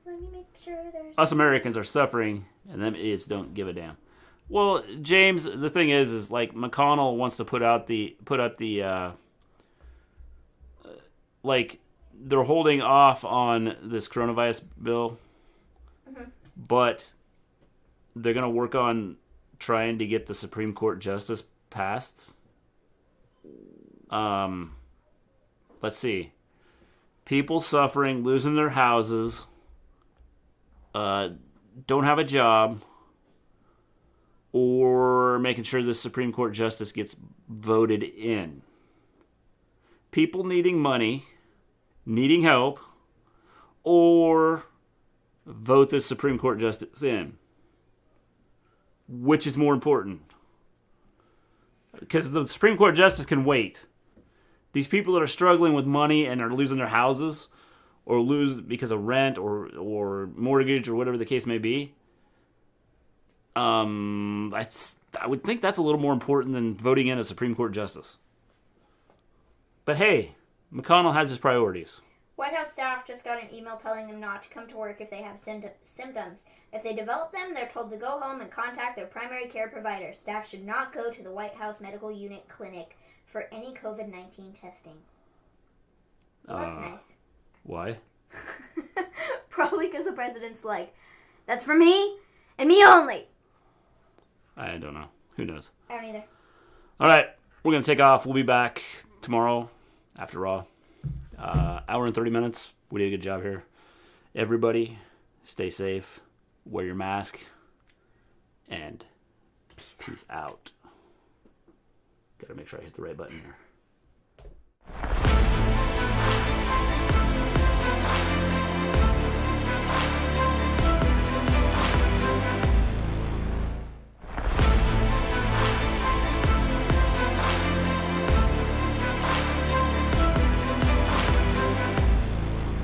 Let me make sure there's... Us Americans are suffering, and them idiots don't give a damn. Well, James, the thing is like McConnell wants to put up the like they're holding off on this coronavirus bill, but they're gonna work on trying to get the Supreme Court justice passed. Let's see. People suffering, losing their houses, don't have a job, or making sure the Supreme Court justice gets voted in. People needing money, needing help, or vote the Supreme Court justice in. Which is more important? Because the Supreme Court justice can wait. These people that are struggling with money and are losing their houses, or lose because of rent or mortgage or whatever the case may be, I would think that's a little more important than voting in a Supreme Court justice. But hey, McConnell has his priorities. White House staff just got an email telling them not to come to work if they have symptoms. If they develop them, they're told to go home and contact their primary care provider. Staff should not go to the White House Medical Unit Clinic for any COVID-19 testing. Well, that's nice. Why? Probably because the president's like, that's for me and me only. I don't know. Who knows? I don't either. All right. We're going to take off. We'll be back tomorrow after Raw. Hour and 30 minutes. We did a good job here. Everybody, stay safe. Wear your mask. And peace out. Got to make sure I hit the right button here.